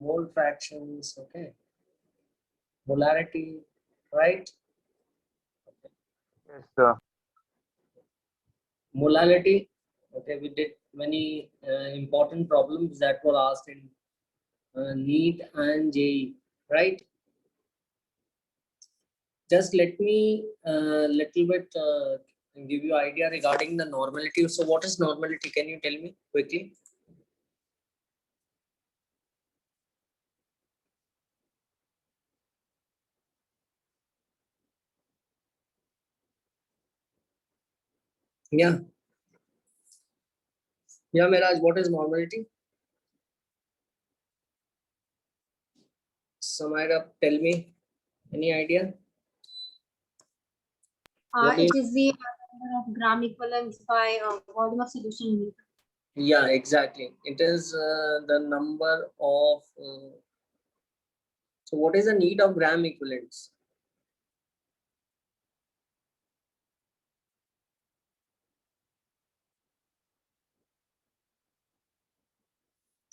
mole fractions, okay, molarity, right? Yes, sir. Molality, okay, we did many important problems that were asked in NEET and JEE, right? Just let me little bit give you idea regarding the normality. So what is normality? Can you tell me quickly? Yeah. Yeah, Miraj, what is normality? Samaira, tell me. Any idea? What It is? is the number of gram equivalents by volume of solution. Yeah, exactly. It is the number of. So what is the need of gram equivalents?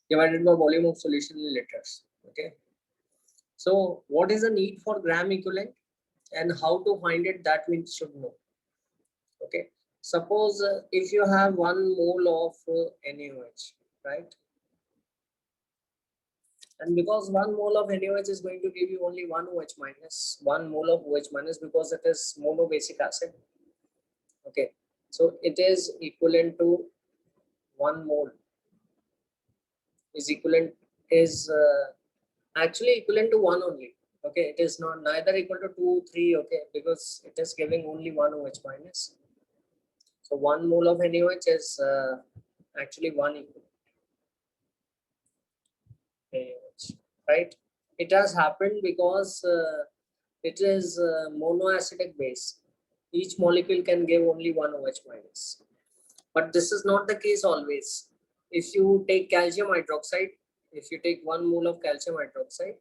Divided by volume of solution in liters. Okay. So what is the need for gram equivalent and how to find it, that we should know. Okay. Suppose if you have 1 mole of NaOH, right? And because 1 mole of NaOH is going to give you only 1 OH minus, 1 mole of OH minus, because it is monobasic acid. Okay. So it is equivalent to 1 mole is equivalent is actually equivalent to 1 only. Okay, it is not neither equal to 2, 3. Okay, because it is giving only 1 OH minus. So 1 mole of NaOH is actually 1 equivalent NaOH, right? It has happened because it is monoacidic base. Each molecule can give only 1 OH minus. But this is not the case always. If you take calcium hydroxide, if you take 1 mole of calcium hydroxide,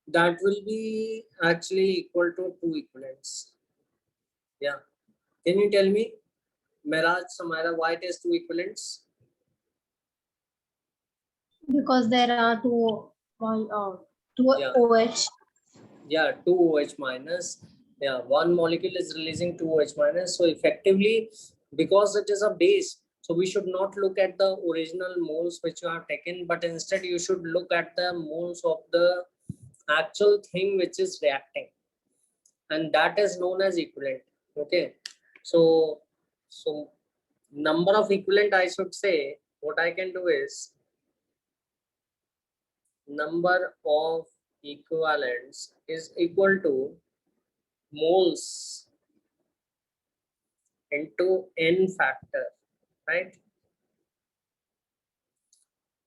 that will be actually equal to 2 equivalents. Yeah. Can you tell me, Miraj, Samara, why it is 2 equivalents? Because there are two Yeah. OH. Yeah, 2 OH minus. Yeah, one molecule is releasing 2 OH minus. So effectively, because it is a base, so we should not look at the original moles which you have taken, but instead you should look at the moles of the actual thing which is reacting, and that is known as equivalent. Okay, so number of equivalent, I should say, what I can do is number of equivalents is equal to moles into n factor, right?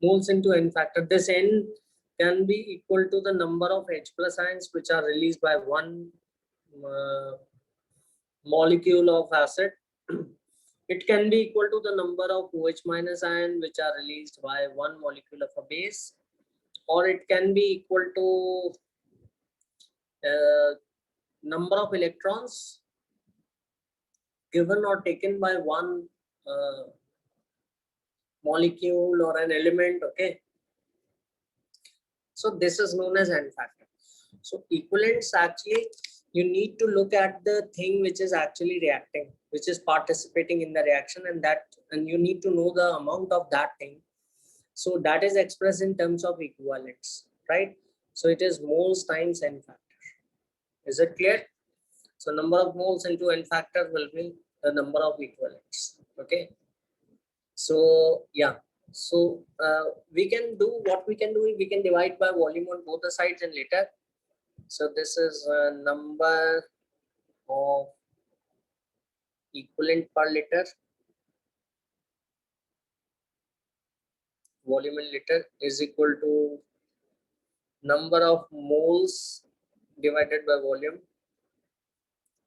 Moles into n factor. This n can be equal to the number of H plus ions which are released by one molecule of acid. It can be equal to the number of OH minus ion which are released by one molecule of a base, or it can be equal to number of electrons given or taken by one molecule or an element. Okay, so this is known as n factor. So equivalents, actually you need to look at the thing which is actually reacting, which is participating in the reaction, and you need to know the amount of that thing. So that is expressed in terms of equivalents, right? So it is moles times n factor. Is it clear? So number of moles into n factor will be the number of equivalents. Okay. So yeah. So we can do what we can do is we can divide by volume on both the sides and later. So this is number of equivalent per liter, volume in liter, is equal to number of moles divided by volume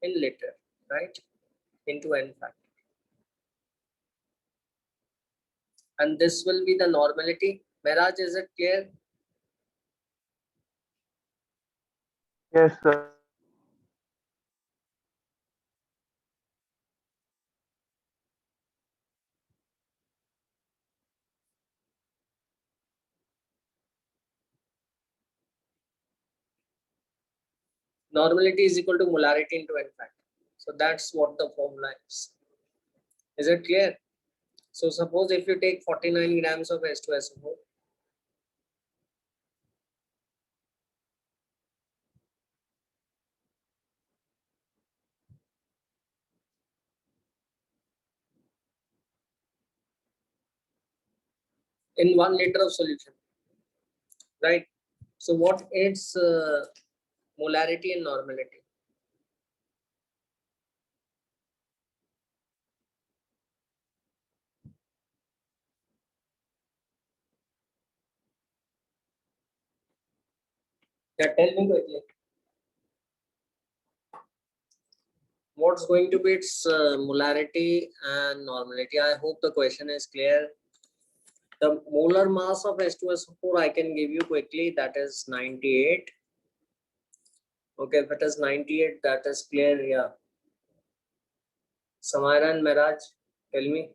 in liter, right, into n factor. And this will be the normality. Miraj, is it clear? Yes, sir. Normality is equal to molarity into N factor. So that's what the formula is. Is it clear? So suppose if you take 49 grams of H2SO4, in 1 liter of solution, right? So what is molarity and normality? Yeah, tell me quickly. What's going to be its molarity and normality? I hope the question is clear. The molar mass of H2SO4 I can give you quickly, that is 98. Okay, if it is 98, that is clear. Yeah. Samira and Miraj, tell me.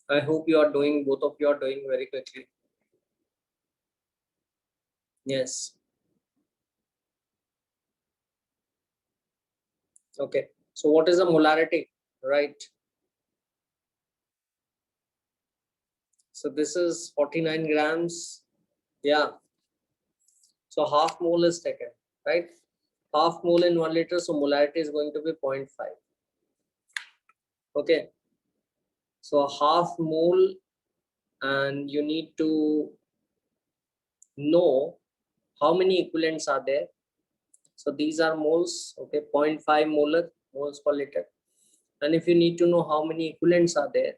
I hope you are doing, both of you are doing very quickly. Yes. Okay. So what is the molarity, right? So this is 49 grams. Yeah. So half mole is taken, right? Half mole in 1 liter. So molarity is going to be 0.5. Okay. So half mole, and you need to know how many equivalents are there. So these are moles. Okay. 0.5 moles per liter. And if you need to know how many equivalents are there,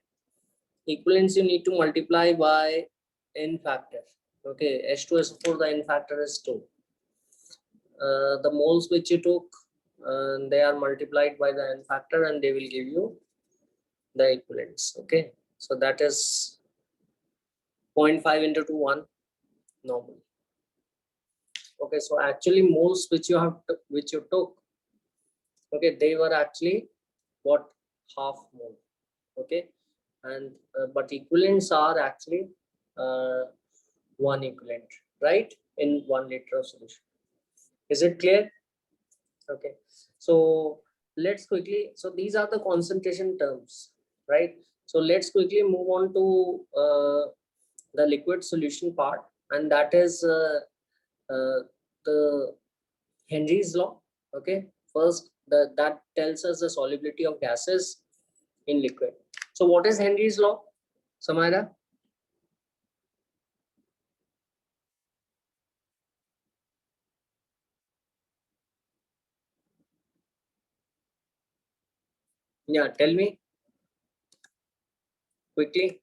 equivalents you need to multiply by N factor. Okay, H2SO4, the N factor is 2. The moles which you took, they are multiplied by the N factor and they will give you the equivalents. Okay, so that is 0.5 into 2, 1 normal. Okay, so actually moles which you have which you took, okay, they were actually what, half mole. Okay, and but equivalents are actually 1 equivalent, right, in 1 liter of solution. Is it clear? Okay, so let's quickly, so these are the concentration terms, right? So let's quickly move on to the liquid solution part, and that is the Henry's law. Okay, first that tells us the solubility of gases in liquid. So what is Henry's law, Samira? Yeah, tell me quickly.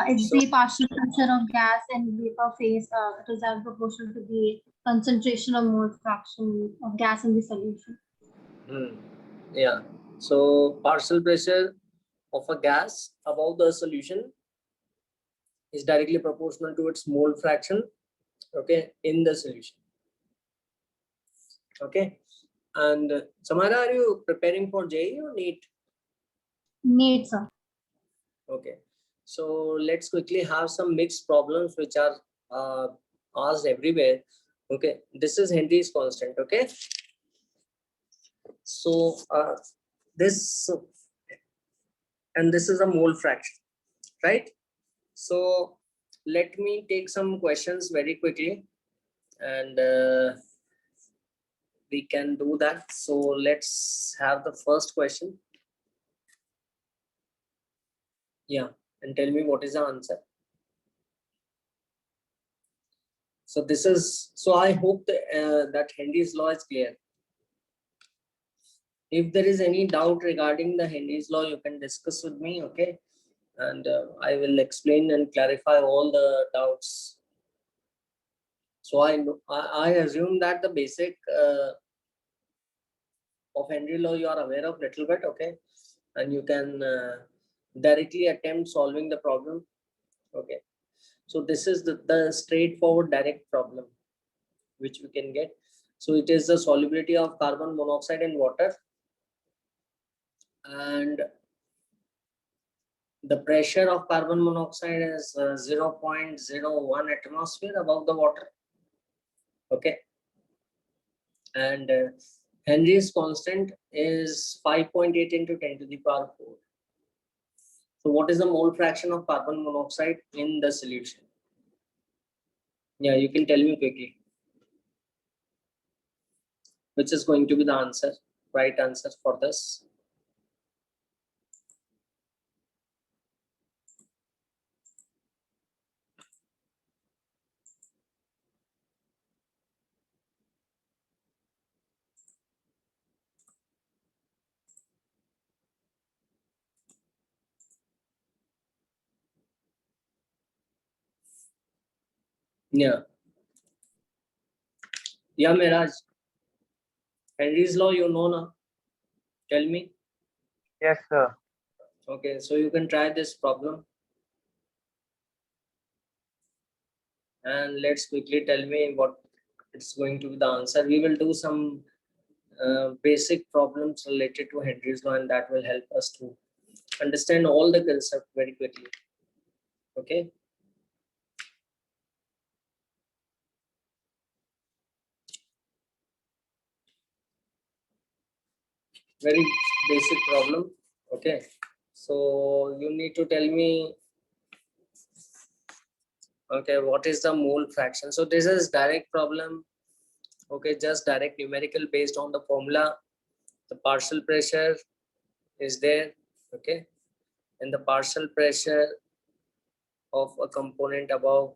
It's So- the partial pressure of gas and vapor phase result proportional to the concentration of mole fraction of gas in the solution. Yeah, so partial pressure of a gas above the solution is directly proportional to its mole fraction, okay, in the solution. Okay, and Samara, are you preparing for JEE or NEET? NEET, sir. Okay, so let's quickly have some mixed problems which are asked everywhere. Okay, this is Henry's constant. Okay, so this and this is a mole fraction, right? So let me take some questions very quickly, and we can do that. So let's have the first question. Yeah, and tell me what is the answer. So this is, so I hope that Henry's law is clear. If there is any doubt regarding the Henry's law, you can discuss with me, okay? And I will explain and clarify all the doubts. So I assume that the basic of Henry law you are aware of little bit, okay? And you can directly attempt solving the problem, okay? So this is the straightforward direct problem which we can get. So it is the solubility of carbon monoxide in water, and The pressure of carbon monoxide is 0.01 atmosphere above the water. Okay. And Henry's constant is 5.8 into 10 to the power 4. So what is the mole fraction of carbon monoxide in the solution? Yeah, you can tell me quickly. Which is going to be the answer, right answer for this? Yeah. Yeah, Miraj. Henry's law, you know now. Tell me. Yes, sir. Okay, so you can try this problem. And let's quickly tell me what it's going to be the answer. We will do some basic problems related to Henry's law, and that will help us to understand all the concept very quickly. Okay. Very basic problem. Okay. So you need to tell me, okay, what is the mole fraction? So this is direct problem. Okay, just direct numerical based on the formula. The partial pressure is there. Okay. And the partial pressure of a component above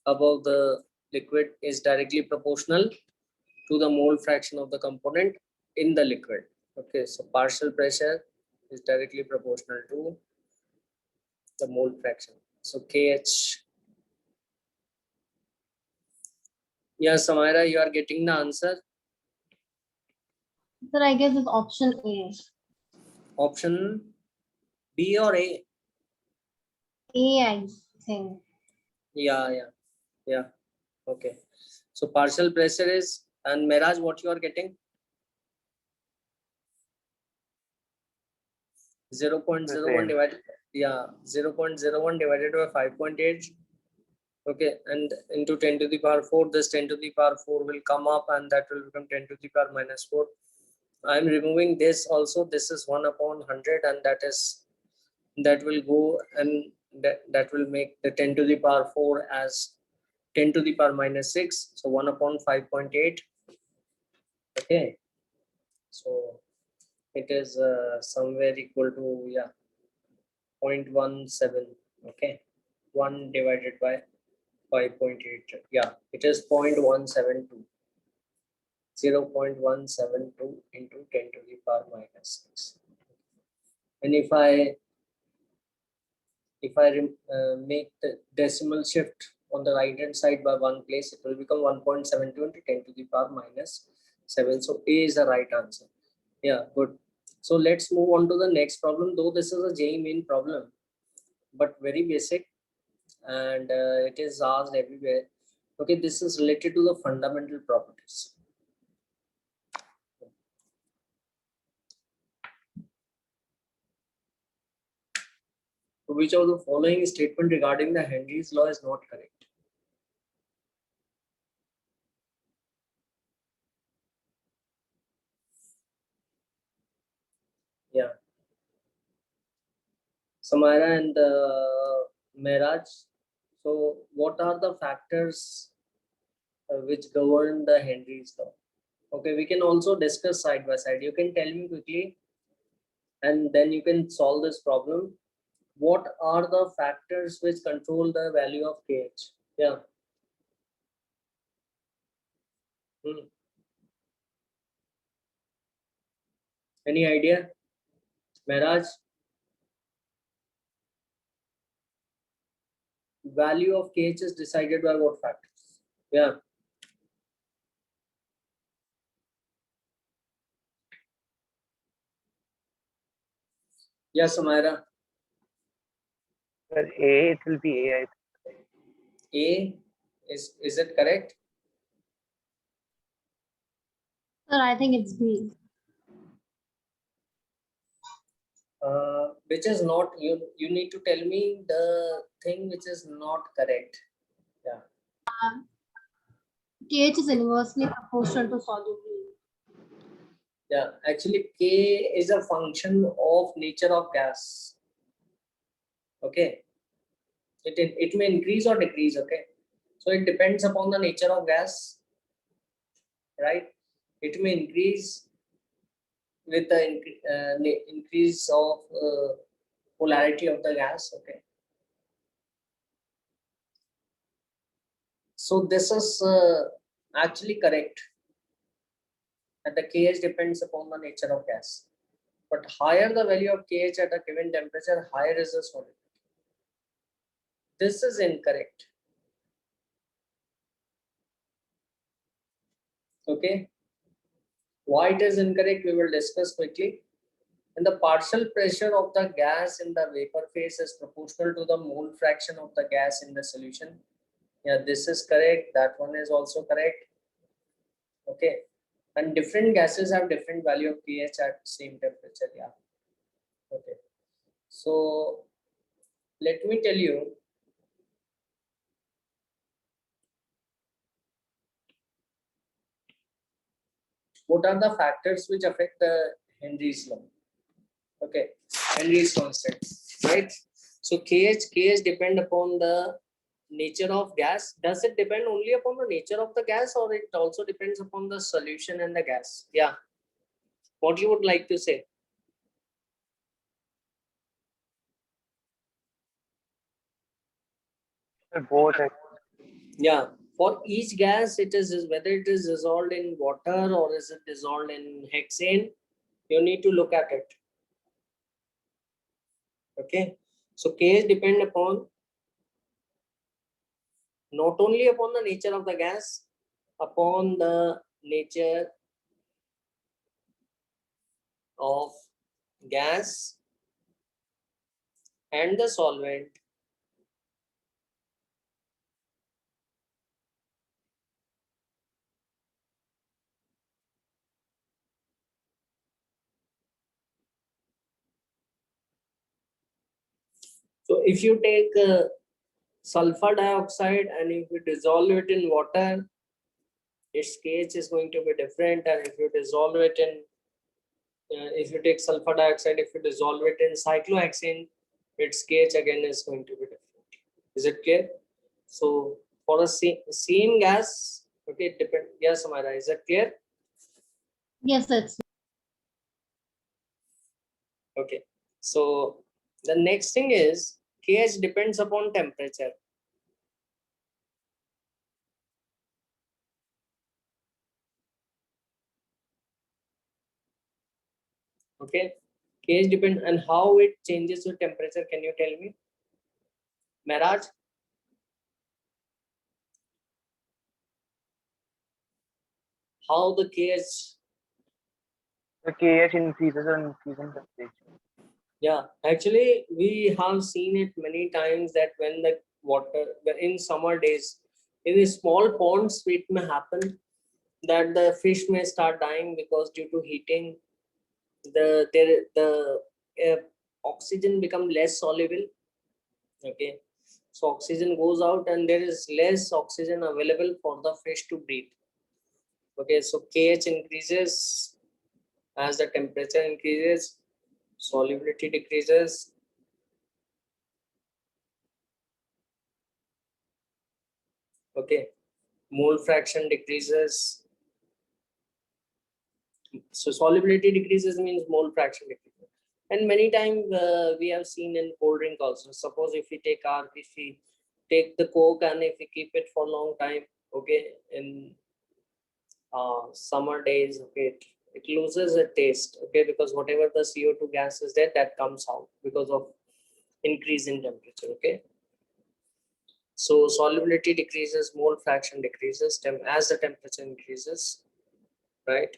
the liquid is directly proportional to the mole fraction of the component in the liquid. Okay, so partial pressure is directly proportional to the mole fraction. So KH. Yeah, Samira, you are getting the answer. Sir, I guess it's option A. Option B or A? A, I think. Yeah. Okay. So partial pressure is, and Miraj, what you are getting? 0.01 divided, yeah, 0.01 divided by 5.8. Okay, and into 10 to the power 4, this 10 to the power 4 will come up, and that will become 10 to the power minus 4. I'm removing this also. This is 1 upon 100, and that will go, and that will make the 10 to the power 4 as 10 to the power minus 6. So 1 upon 5.8. Okay, so it is somewhere equal to, yeah, 0.17. Okay, 1 divided by 5.8. Yeah, it is 0.172. 0.172 into 10 to the power minus 6. And if I make the decimal shift on the right hand side by one place, it will become 1.72 into 10 to the power minus 7. So A is the right answer. Yeah, good. So let's move on to the next problem. Though this is a JEE main problem, but very basic, and it is asked everywhere. Okay, this is related to the fundamental properties. Which of the following statement regarding the Henry's law is not correct? Yeah. Samira and Mehraj. So what are the factors which govern the Henry's law? Okay, we can also discuss side by side. You can tell me quickly, and then you can solve this problem. What are the factors which control the value of KH? Yeah. Any idea? Mehraj? Value of KH is decided by what factors? Yeah. Yes, Samira. Sir, A, it will be A. A is it correct? Sir, I think it's B. Which is not, you need to tell me the thing which is not correct. Yeah. KH is inversely proportional to solubility. Yeah, actually K is a function of nature of gas. Okay, it may increase or decrease. Okay, so it depends upon the nature of gas, right? It may increase with the increase of polarity of the gas. Okay, so this is actually correct, that the KH depends upon the nature of gas, but higher the value of KH at a given temperature, higher is the solubility. This is incorrect. Okay, why it is incorrect we will discuss quickly. And the partial pressure of the gas in the vapor phase is proportional to the mole fraction of the gas in the solution. Yeah, this is correct. That one is also correct. Okay, and different gases have different value of pH at same temperature. Yeah. Okay, so let me tell you what are the factors which affect the Henry's law. Okay, Henry's constant, right? So KH depend upon the nature of gas. Does it depend only upon the nature of the gas, or it also depends upon the solution and the gas? Yeah, what you would like to say? Both. Yeah, for each gas, it is whether it is dissolved in water or is it dissolved in hexane, you need to look at it. Okay, so KH depend upon not only upon the nature of the gas, upon the nature of gas and the solvent, so if you take sulfur dioxide and if you dissolve it in water, its KH is going to be different, and if you dissolve it in if you take sulfur dioxide, if you dissolve it in cyclohexane, its KH again is going to be different. Is it clear? So for a same gas, okay, it depends. Yes, Samara, is it clear? Yes, it's Okay. So the next thing is KH depends upon temperature. Okay. KH depends, and how it changes with temperature. Can you tell me, Maraj? How the KH? The KH increases on increasing temperature. Yeah, actually, we have seen it many times that when the water in summer days, in the small ponds, it may happen that the fish may start dying because due to heating, the oxygen become less soluble. Okay, so oxygen goes out and there is less oxygen available for the fish to breathe. Okay, so KH increases as the temperature increases, solubility decreases. Okay, mole fraction decreases. So solubility decreases means mole fraction decreases. And many times we have seen in cold drink also. Suppose if we take the Coke and if we keep it for a long time, okay, in summer days, okay, it loses a taste, okay, because whatever the CO2 gas is there, that comes out because of increase in temperature, okay. So solubility decreases, mole fraction decreases as the temperature increases, right?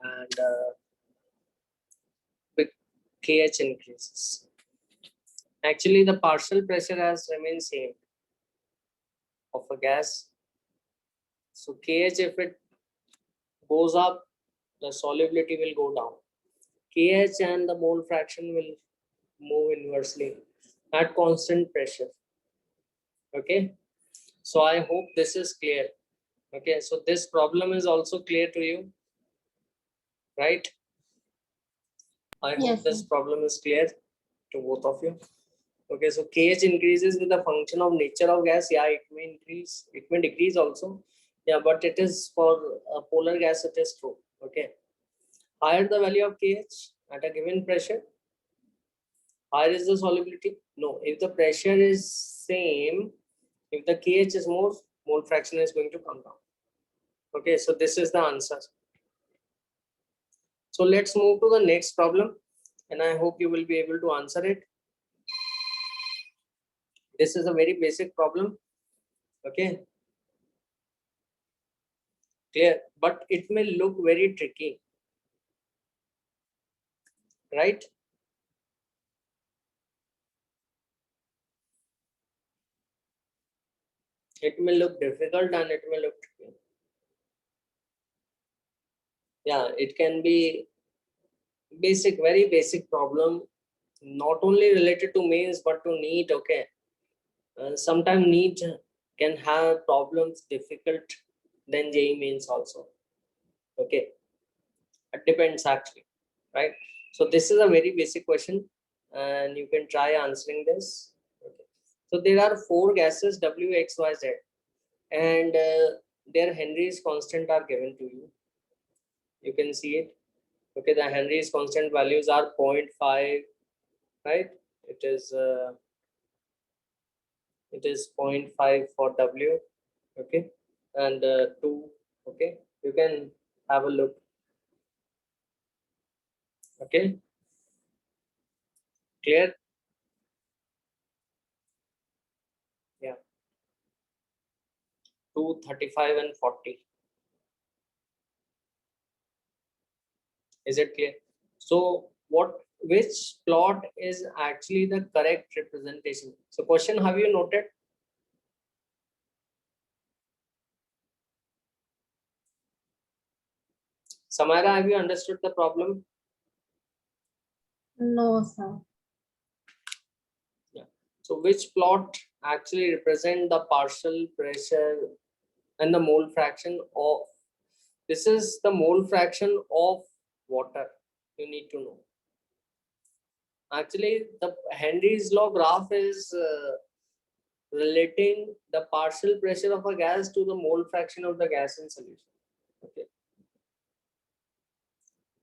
And KH increases. Actually, the partial pressure has remained same of a gas. So KH, if it goes up, the solubility will go down. KH and the mole fraction will move inversely at constant pressure. Okay, so I hope this is clear. Okay, so this problem is also clear to you, right? I hope Yes, this sir. problem is clear to both of you. Okay, so KH increases with the function of nature of gas. Yeah, it may increase, it may decrease also. Yeah, but it is for a polar gas, it is true. Okay, higher the value of KH at a given pressure, higher is the solubility. No, if the pressure is same, if the KH is more, mole fraction is going to come down. Okay, so this is the answer. So let's move to the next problem, and I hope you will be able to answer it. This is a very basic problem. Okay, clear, but it may look very tricky, right? It may look difficult and it may look tricky. Yeah, it can be basic, very basic problem, not only related to mains but to NEET. Okay, sometimes NEET can have problems difficult than JEE mains also. Okay, it depends actually, right? So this is a very basic question and you can try answering this. Okay. So there are four gases W, X, Y, Z, and their Henry's constant are given to you. You can see it. Okay, the Henry's constant values are 0.5, right? It is 0.5 for W. Okay, and 2. Okay, you can have a look. Okay, clear? Yeah, 2, 35 and 40. Is it clear? So which plot is actually the correct representation? So question, have you noted? Samara, have you understood the problem? No, sir. Yeah. So which plot actually represent the partial pressure and the mole fraction of, this is the mole fraction of water, you need to know. Actually, the Henry's law graph is relating the partial pressure of a gas to the mole fraction of the gas in solution. Okay,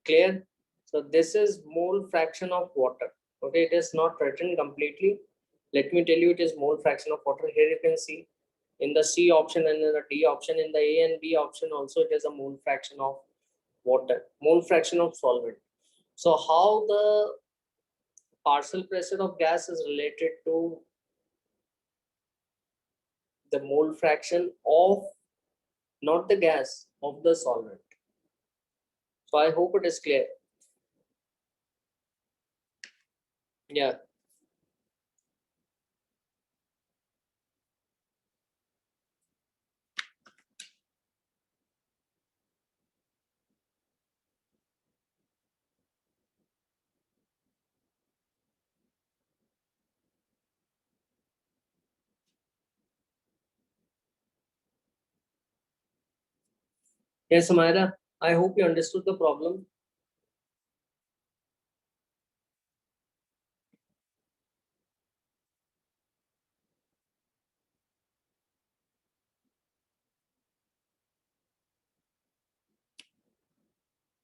clear? So this is mole fraction of water. Okay, it is not written completely. Let me tell you, it is mole fraction of water. Here you can see in the C option and in the D option, in the A and B option also, it is a mole fraction of water, mole fraction of solvent. So how the partial pressure of gas is related to the mole fraction of, not the gas, of the solvent. So I hope it is clear. Yeah. Yes, Amira, I hope you understood the problem.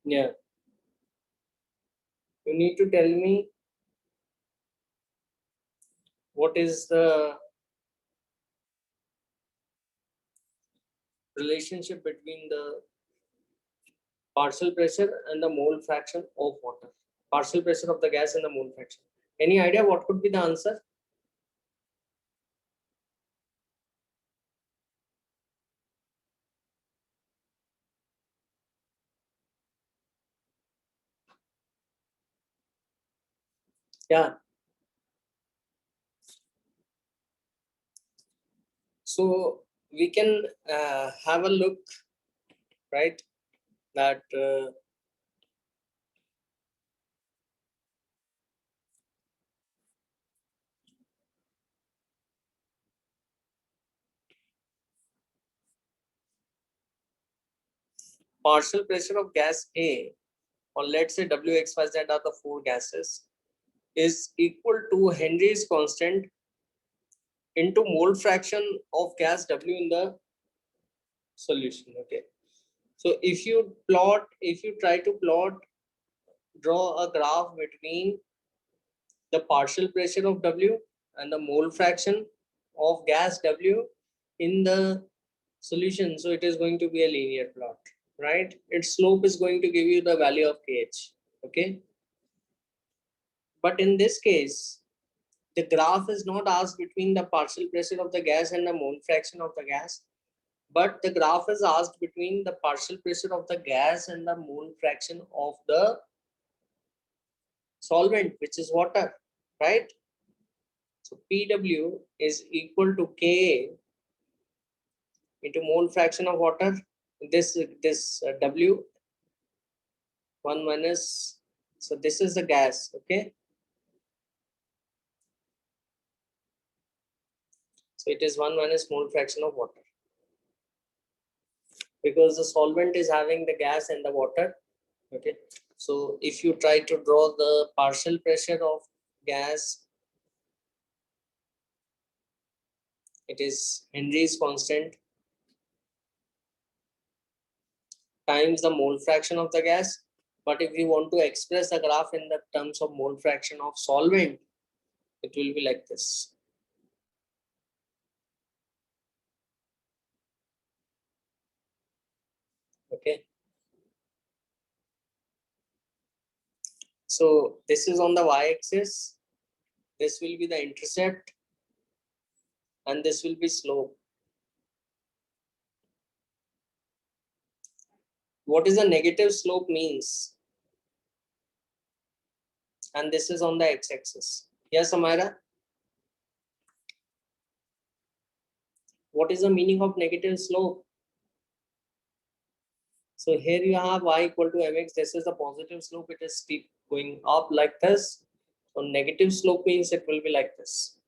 Yeah. You need to tell me what is the relationship between the partial pressure and the mole fraction of water. Partial pressure of the gas and the mole fraction. Any idea what could be the answer? Yeah. So we can have a look, right? That partial pressure of gas A, or let's say W, X, Y, Z are the four gases, is equal to Henry's constant into mole fraction of gas W in the solution. Okay. So if you try to draw a graph between the partial pressure of W and the mole fraction of gas W in the solution, so it is going to be a linear plot, right? Its slope is going to give you the value of KH. Okay. But in this case, the graph is not asked between the partial pressure of the gas and the mole fraction of the gas, but the graph is asked between the partial pressure of the gas and the mole fraction of the solvent, which is water, right? So PW is equal to Ka into mole fraction of water. This W 1 minus, so this is the gas, okay? So it is 1 minus mole fraction of water, because the solvent is having the gas and the water, okay? So if you try to draw the partial pressure of gas, it is Henry's constant times the mole fraction of the gas. But if we want to express the graph in the terms of mole fraction of solvent, it will be like this. Okay. So this is on the y-axis. This will be the intercept, and this will be slope. What is a negative slope means? And this is on the x-axis. Yes, Amira? What is the meaning of negative slope? So here you have y equal to mx. This is the positive slope. It is steep going up like this. So negative slope means it will be like this.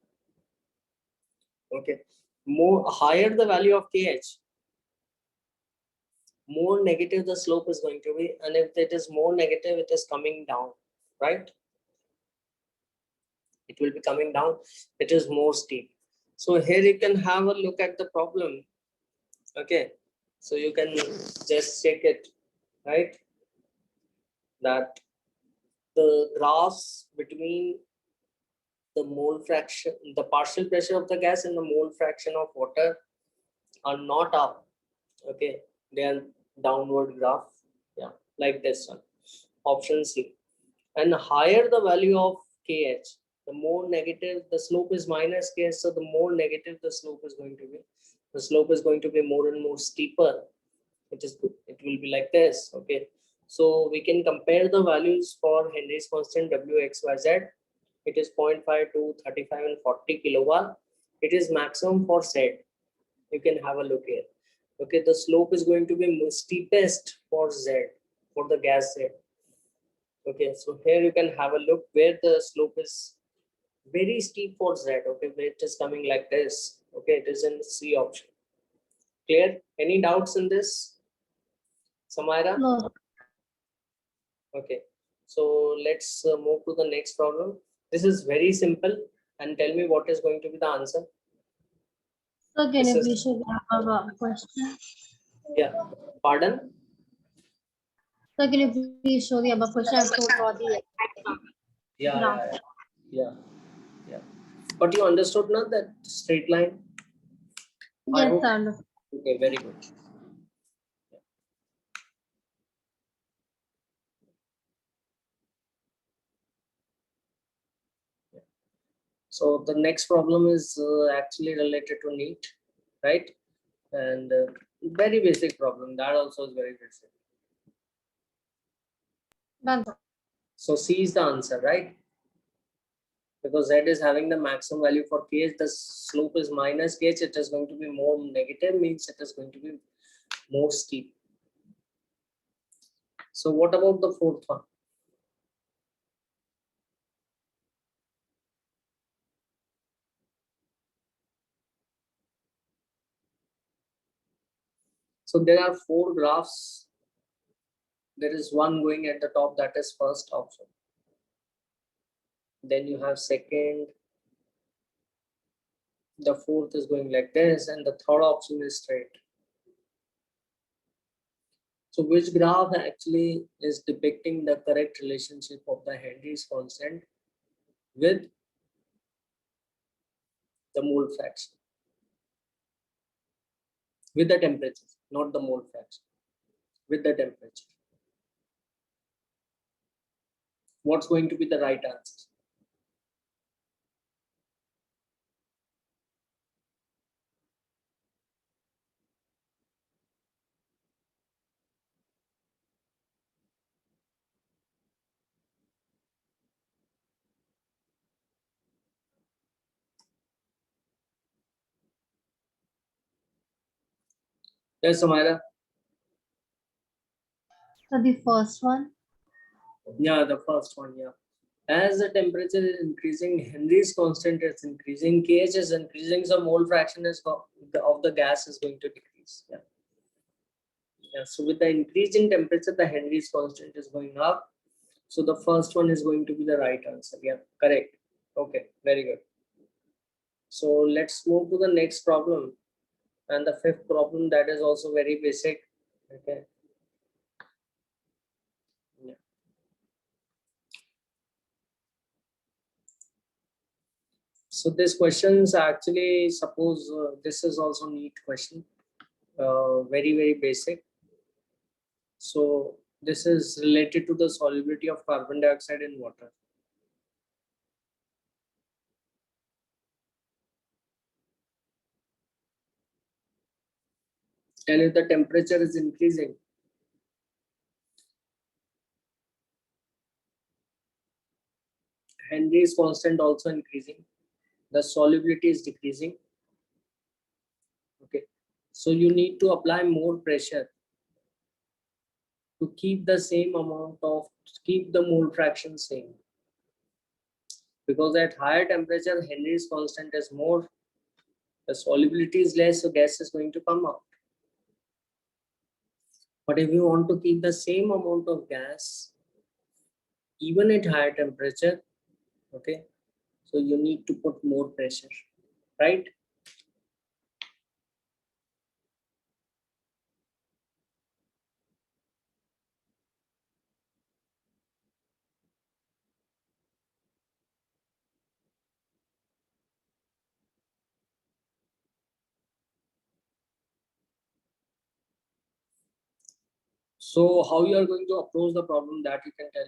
Okay. More higher the value of kh, more negative the slope is going to be, and if it is more negative, it is coming down, right? It will be coming down. It is more steep. So here you can have a look at the problem. Okay, so you can just check it, right? That the graphs between the mole fraction, the partial pressure of the gas and the mole fraction of water are not up. Okay, they are downward graph. Yeah, like this one. Option C. And higher the value of KH, the more negative the slope is minus KH. So the more negative the slope is going to be. The slope is going to be more and more steeper. It will be like this. Okay. So we can compare the values for Henry's constant W, X, Y, Z. It is 0.5 to 35 and 40 kilowatt. It is maximum for Z. You can have a look here. Okay, the slope is going to be steepest for Z, for the gas Z. Okay, so here you can have a look where the slope is very steep for Z. Okay, where it is coming like this. Okay, it is in C option. Clear? Any doubts in this, Samira? No. Okay, so let's move to the next problem. This is very simple, and tell me what is going to be the answer. So can This you is- please show the question? Yeah, pardon? So can you please show the above question? I have to draw the Yeah, graph. yeah. But you understood not that straight line? I Yes, hope. sir. Okay, very good. So the next problem is actually related to NEET, right? And very basic problem. That also is very basic. Done, sir. So C is the answer, right? Because Z is having the maximum value for KH, the slope is minus KH, it is going to be more negative, means it is going to be more steep. So what about the fourth one? So there are four graphs there is one going at the top, that is first option. Then you have second, the fourth is going like this, and the third option is straight. So which graph actually is depicting the correct relationship of the Henry's constant with the mole fraction? With the temperature, not the mole fraction, with the temperature. What's going to be the right answer? Yes, Samara. So the first one. Yeah, the first one. Yeah. As the temperature is increasing, Henry's constant is increasing, KH is increasing, so mole fraction is of the gas is going to decrease. Yeah. Yeah. So with the increasing temperature, the Henry's constant is going up. So the first one is going to be the right answer. Yeah, correct. Okay, very good. So let's move to the next problem. And the fifth problem, that is also very basic. Okay. Yeah. So this questions actually, suppose this is also NEET question, very, very basic. So this is related to the solubility of carbon dioxide in water. And if the temperature is increasing, Henry's constant also increasing, the solubility is decreasing. Okay, so you need to apply more pressure to keep the same amount of, keep the mole fraction same, because at higher temperature Henry's constant is more, the solubility is less, so gas is going to come out. But if you want to keep the same amount of gas even at higher temperature, okay, so you need to put more pressure, right? So how you are going to approach the problem, that you can tell.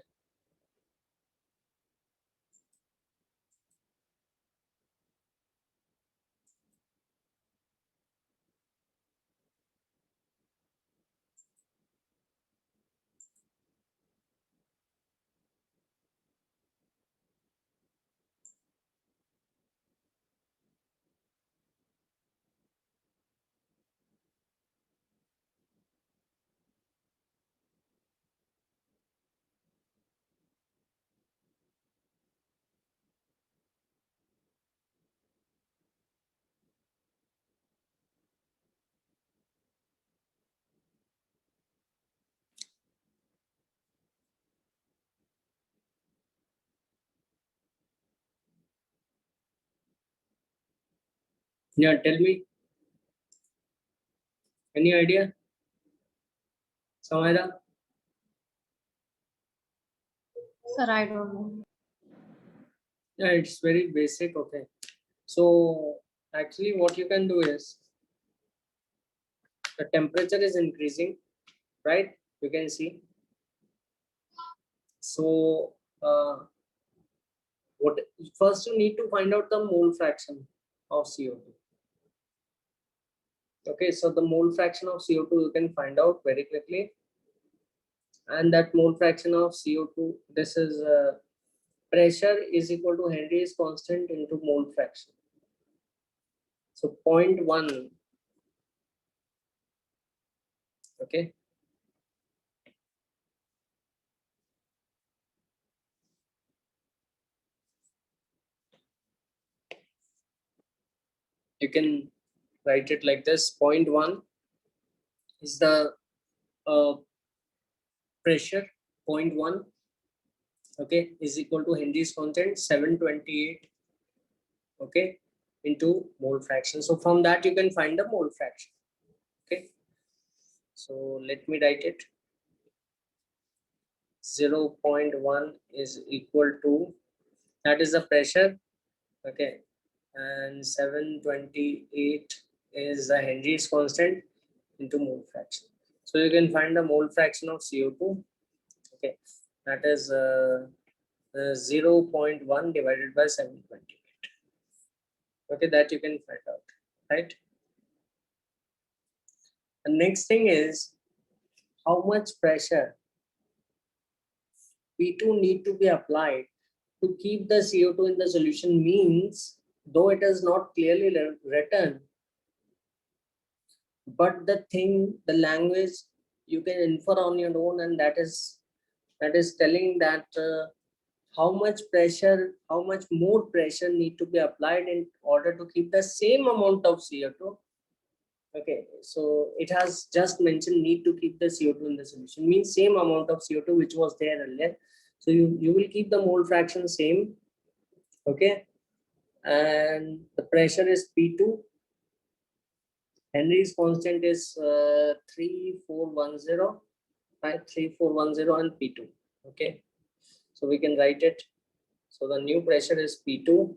Yeah, tell me. Any idea, Samira? Sir, I don't know. Yeah, it's very basic. Okay, so actually what you can do is, the temperature is increasing, right? You can see. So what, first you need to find out the mole fraction of CO2. Okay, so the mole fraction of CO2 you can find out very quickly, and that mole fraction of CO2, this is pressure is equal to Henry's constant into mole fraction. So 0.1, okay. You can write it like this: 0.1 is the pressure 0.1, okay, is equal to Henry's constant 728, okay, into mole fraction. So from that you can find the mole fraction. Okay, so let me write it. 0.1 is equal to, that is the pressure, okay, and 728 is the Henry's constant into mole fraction. So you can find the mole fraction of CO2, okay, that is 0.1 divided by 728, okay, that you can find out, right? The next thing is how much pressure P2 need to be applied to keep the CO2 in the solution. Means, though it is not clearly written, but the language you can infer on your own, and that is telling that how much more pressure need to be applied in order to keep the same amount of CO2. Okay, so it has just mentioned need to keep the CO2 in the solution, means same amount of CO2 which was there earlier. So you will keep the mole fraction same, okay, and the pressure is P2. Henry's constant is 3410, right? 3410 and P2. Okay, so we can write it. So the new pressure is P2,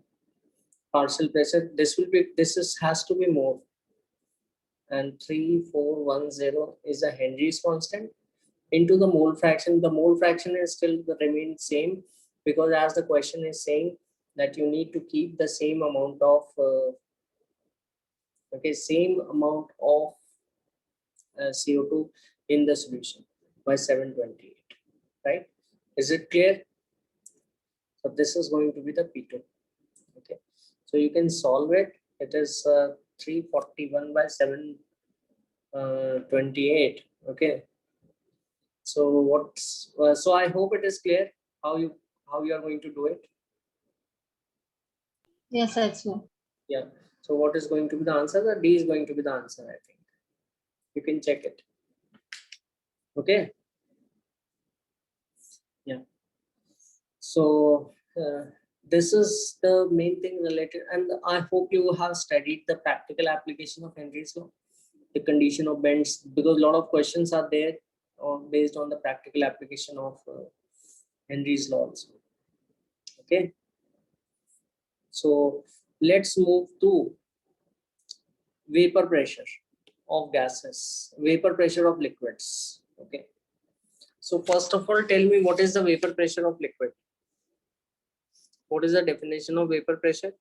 partial pressure. This has to be more, and 3410 is a Henry's constant into the mole fraction. The mole fraction is still remain same, because as the question is saying that you need to keep the same amount of CO2 in the solution by 728, right? Is it clear? So this is going to be the P2. Okay, so you can solve it. It is 341 by 728. Okay, so so I hope it is clear how you are going to do it. Yes, that's right. Yeah, so what is going to be the answer? The D is going to be the answer, I think. You can check it. Okay, yeah, so this is the main thing related, and I hope you have studied the practical application of Henry's law, the condition of bends, because a lot of questions are there based on the practical application of Henry's law also. Okay, so let's move to vapor pressure of gases, vapor pressure of liquids. Okay, so first of all, tell me, what is the vapor pressure of liquid? What is the definition of vapor pressure?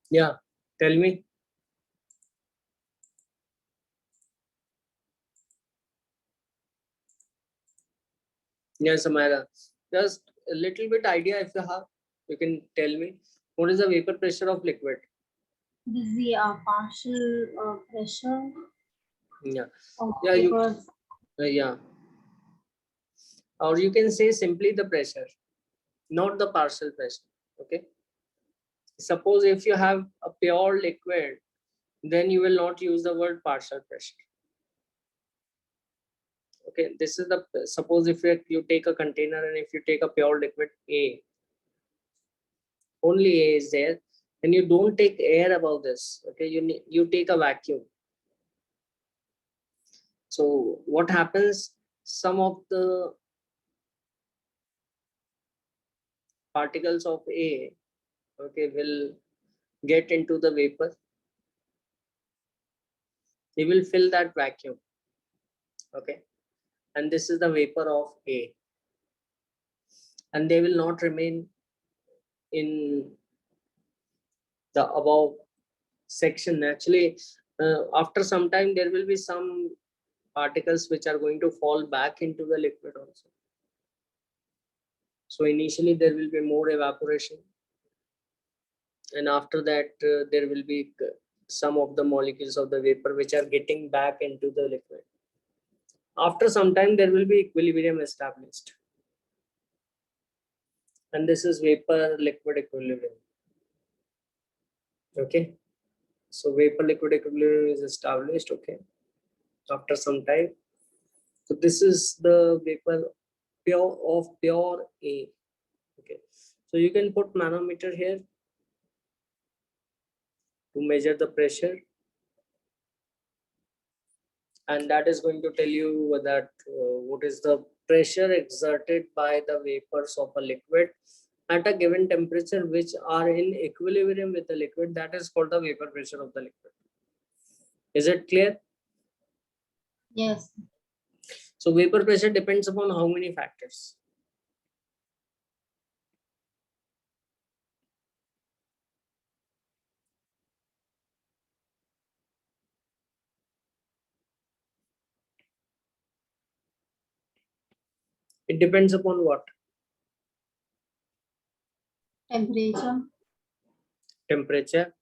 Yeah, tell me. Yes, Amara. Just a little bit idea if you have, you can tell me. What is the vapor pressure of liquid? This is the partial pressure Yeah, of yeah, vapors. yeah. Or you can say simply the pressure, not the partial pressure. Okay. Suppose if you have a pure liquid, then you will not use the word partial pressure. Okay, this is the, suppose if you take a container and if you take a pure liquid A, only A is there, and you don't take air above this. Okay, you take a vacuum. So what happens? Some of the particles of A, okay, will get into the vapor. They will fill that vacuum. Okay, and this is the vapor of A, and they will not remain in the above section. Actually, after some time, there will be some particles which are going to fall back into the liquid also. So initially there will be more evaporation, and after that there will be some of the molecules of the vapor which are getting back into the liquid. After some time, there will be equilibrium established. And this is vapor liquid equilibrium. Okay. So vapor liquid equilibrium is established. Okay. After some time. So this is the vapor pure A. Okay. So you can put manometer here to measure the pressure. And that is going to tell you that what is the pressure exerted by the vapors of a liquid at a given temperature which are in equilibrium with the liquid. That is called the vapor pressure of the liquid. Is it clear? Yes. So vapor pressure depends upon how many factors? It depends upon what? Temperature. Temperature.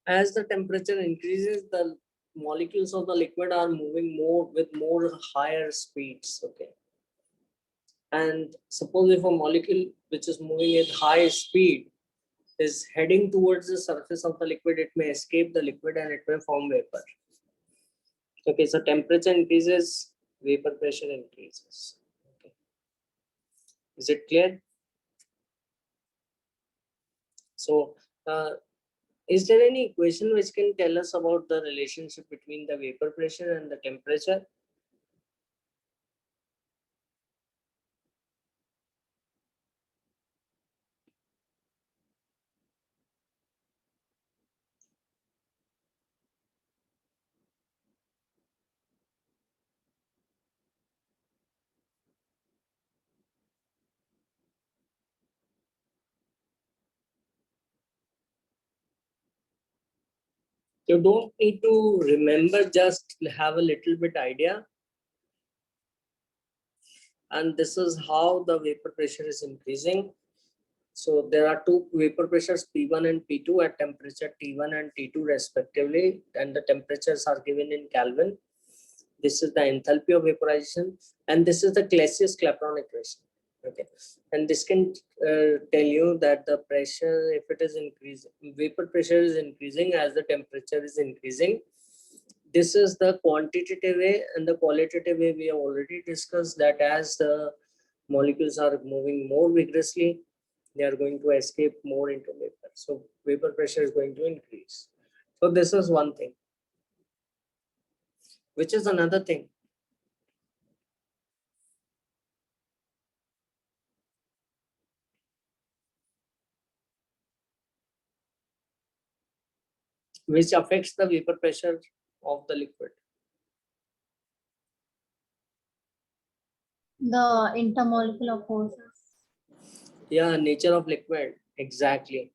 As the temperature increases, the molecules of the liquid are moving more with more higher speeds. Okay. And suppose if a molecule which is moving at high speed is heading towards the surface of the liquid, it may escape the liquid and it may form vapor. Okay, so temperature increases, vapor pressure increases. Okay. Is it clear? So, is there any equation which can tell us about the relationship between the vapor pressure and the temperature? You don't need to remember, just have a little bit idea. And this is how the vapor pressure is increasing. So there are two vapor pressures, P1 and P2 at temperature T1 and T2 respectively, and the temperatures are given in Kelvin. This is the enthalpy of vaporization, and this is the Clausius-Clapeyron equation. Okay, and this can tell you that the pressure, if it is increasing, vapor pressure is increasing as the temperature is increasing. This is the quantitative way, and the qualitative way we have already discussed that as the molecules are moving more vigorously, they are going to escape more into vapor. So vapor pressure is going to increase. So this is one thing. Which is another thing? Which affects the vapor pressure of the liquid. The intermolecular forces. Yeah, nature of liquid. Exactly.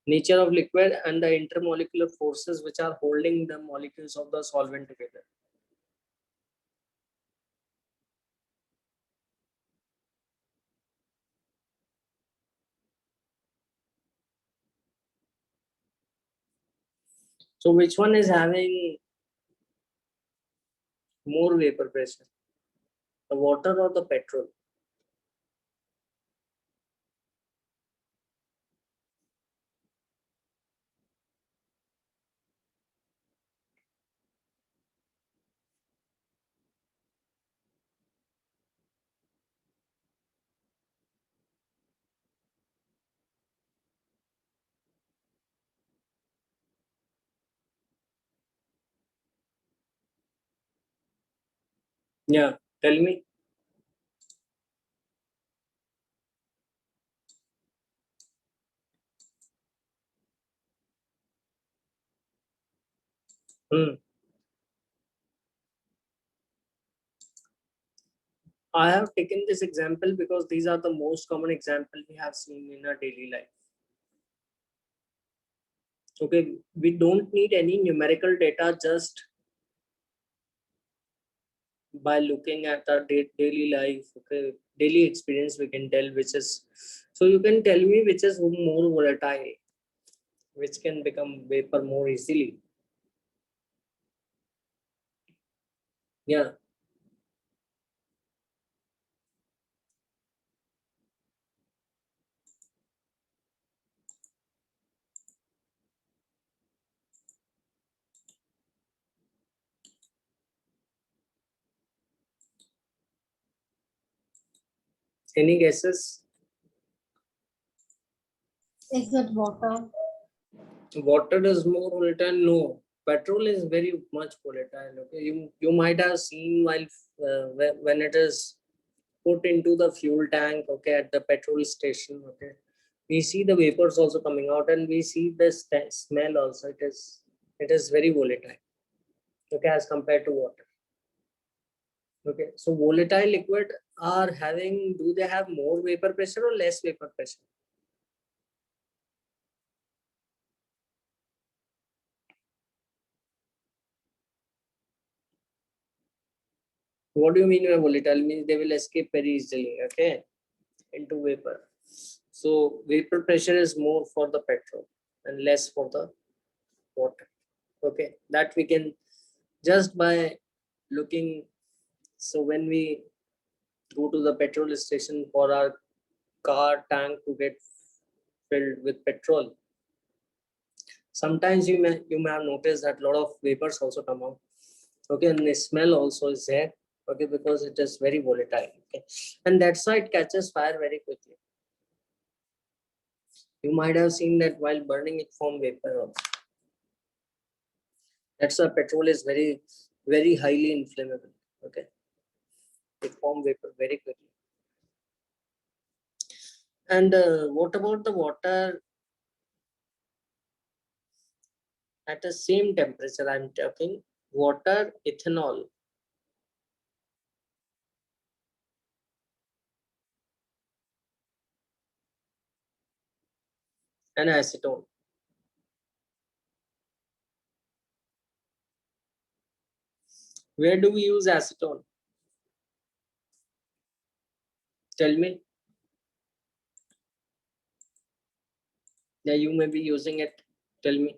Nature of liquid and the intermolecular forces which are holding the molecules of the solvent together. So which one is having more vapor pressure? The water or the petrol? Yeah, tell me. Hmm. I have taken this example because these are the most common example we have seen in our daily life. Okay, we don't need any numerical data, just by looking at our daily life, okay, daily experience, we can tell which is, so you can tell me which is more volatile, which can become vapor more easily. Yeah. Any guesses? Is it water? Water is more volatile? No. Petrol is very much volatile. Okay, you might have seen while when it is put into the fuel tank, okay, at the petrol station, okay, we see the vapors also coming out, and we see the smell also. It is very volatile, okay, as compared to water. Okay, so volatile liquid are having, do they have more vapor pressure or less vapor pressure? What do you mean by volatile? Means they will escape very easily, okay, into vapor. So vapor pressure is more for the petrol and less for the water. Okay, that we can just by looking. So when we go to the petrol station for our car tank to get filled with petrol, sometimes you may have noticed that a lot of vapors also come out. Okay, and the smell also is there. Okay, because it is very volatile. Okay, and that's why it catches fire very quickly. You might have seen that while burning it form vapor also. That's why petrol is very, very highly inflammable. Okay, it form vapor very quickly. And what about the water at the same temperature? I'm talking water, ethanol, and acetone. Where do we use acetone? Tell me. Yeah, you may be using it. Tell me.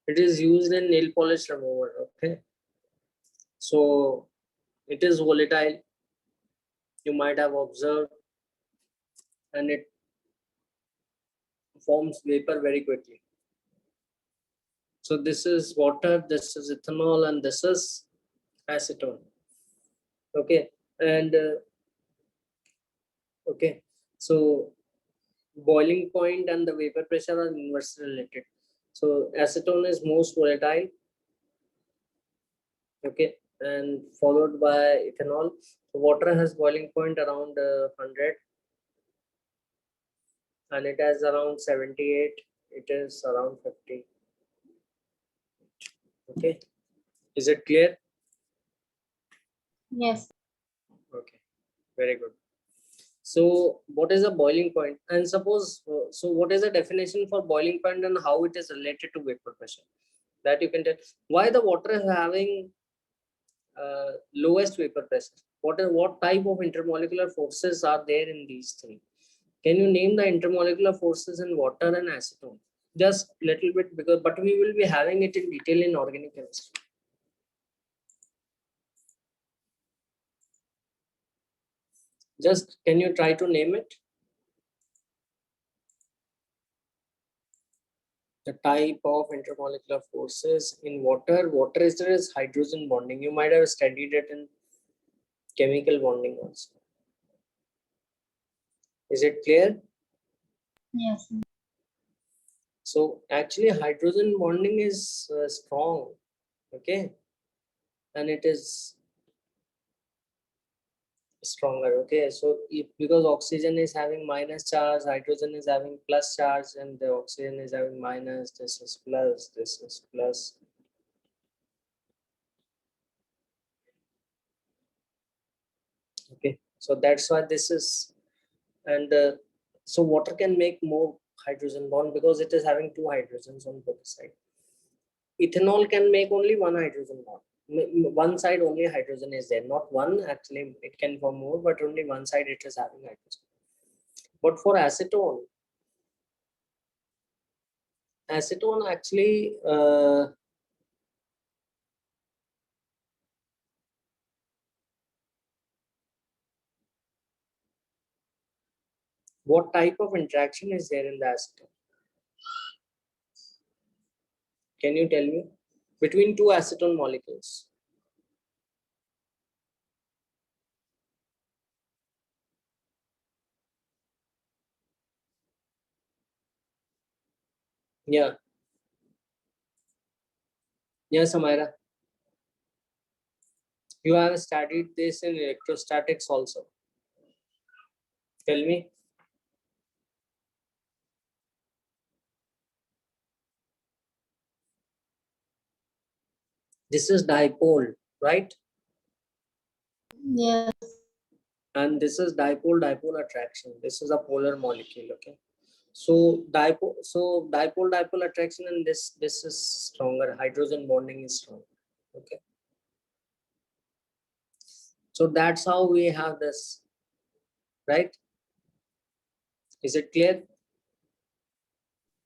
It is used in nail polish remover. Okay, so it is volatile. You might have observed, and it forms vapor very quickly. So this is water, this is ethanol, and this is acetone. Okay, and okay, so boiling point and the vapor pressure are inversely related. So acetone is most volatile, okay, and followed by ethanol. So water has boiling point around 100, and it has around 78. It is around 50. Okay, is it clear? Yes. Okay, very good. So what is the boiling point? And suppose, so what is the definition for boiling point and how it is related to vapor pressure? That you can tell. Why the water is having lowest vapor pressure? What type of intermolecular forces are there in these three? Can you name the intermolecular forces in water and acetone? Just little bit, because but we will be having it in detail in organic chemistry. Just can you try to name it? The type of intermolecular forces in water. Water is there is hydrogen bonding. You might have studied it in chemical bonding also. Is it clear? Yes. So actually hydrogen bonding is strong, okay, and it is stronger. Okay, so if, because oxygen is having minus charge, hydrogen is having plus charge, and the oxygen is having minus, this is plus, this is plus. Okay, so that's why this is, and so water can make more hydrogen bond because it is having two hydrogens on both sides. Ethanol can make only one hydrogen bond. One side only hydrogen is there, not one, actually it can form more, but only one side it is having hydrogen. But for acetone actually what type of interaction is there in the acetone? Can you tell me? Between two acetone molecules. Yeah. Yes, Amira. You have studied this in electrostatics also. Tell me. This is dipole, right? Yes. And this is dipole attraction. This is a polar molecule, okay? So dipole attraction, and this is stronger. Hydrogen bonding is strong, okay? So that's how we have this, right? Is it clear?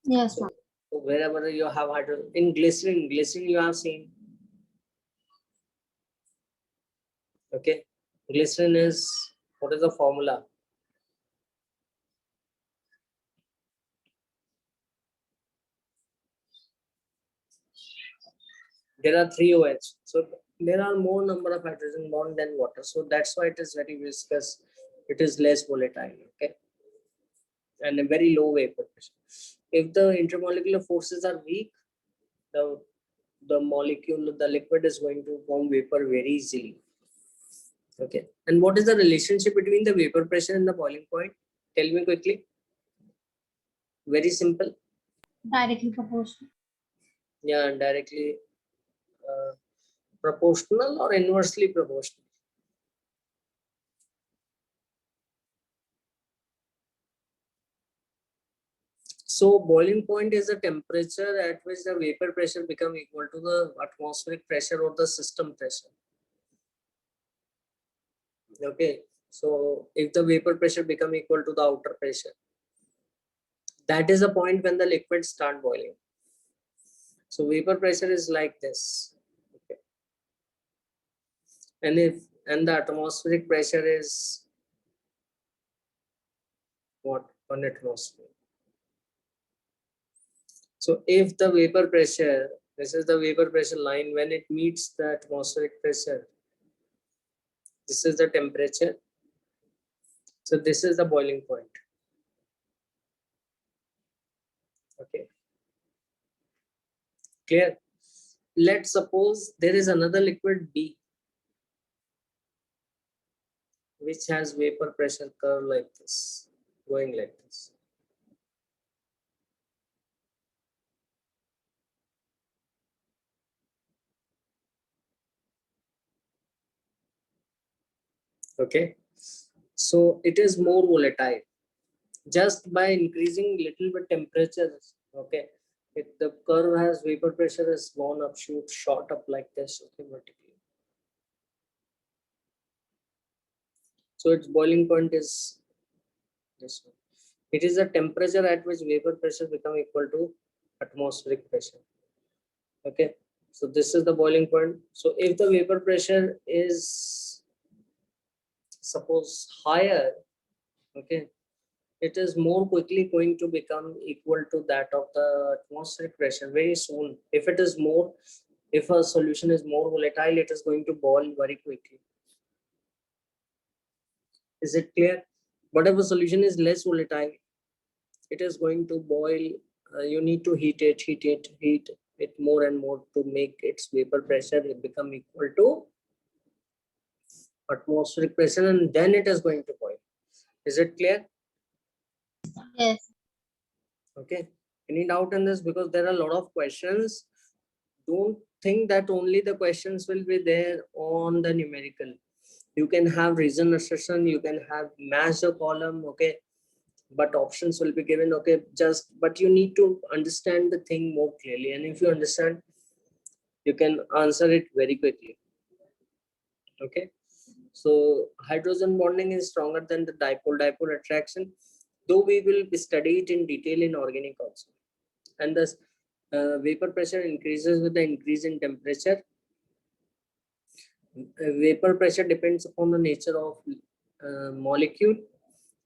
Yes, So ma'am. wherever you have hydrogen, in glycerin you have seen, okay? Glycerin is, what is the formula? There are 3 OH. So there are more number of hydrogen bond than water. So that's why it is very viscous. It is less volatile, okay? And a very low vapor pressure. If the intermolecular forces are weak, the molecule, the liquid is going to form vapor very easily. Okay. And what is the relationship between the vapor pressure and the boiling point? Tell me quickly. Very simple. Directly proportional. Yeah, directly proportional or inversely proportional. So boiling point is the temperature at which the vapor pressure become equal to the atmospheric pressure or the system pressure. Okay. So if the vapor pressure become equal to the outer pressure, that is the point when the liquids start boiling. So vapor pressure is like this. Okay. And the atmospheric pressure is what? 1 atmosphere. So if the vapor pressure, this is the vapor pressure line, when it meets the atmospheric pressure, this is the temperature. So this is the boiling point. Okay. Clear? Let's suppose there is another liquid B which has vapor pressure curve like this, going like this. Okay. So it is more volatile. Just by increasing little bit temperature, okay, if the curve has vapor pressure has gone up, shot up like this, okay, vertically. So its boiling point is this one. It is the temperature at which vapor pressure become equal to atmospheric pressure. Okay, so this is the boiling point. So if the vapor pressure is suppose higher, okay, it is more quickly going to become equal to that of the atmospheric pressure very soon. If it is more, if a solution is more volatile, it is going to boil very quickly. Is it clear? But if a solution is less volatile, it is going to boil. You need to heat it more and more to make its vapor pressure become equal to atmospheric pressure, and then it is going to boil. Is it clear? Yes. Okay. Any doubt in this? Because there are a lot of questions. Don't think that only the questions will be there on the numerical. You can have reason assertion, you can have match the column, okay, but options will be given, okay, but you need to understand the thing more clearly. And if you understand, You can answer it very quickly. Okay. So hydrogen bonding is stronger than the dipole-dipole attraction, though we will study it in detail in organic also. And the vapor pressure increases with the increase in temperature. Vapor pressure depends upon the nature of molecule.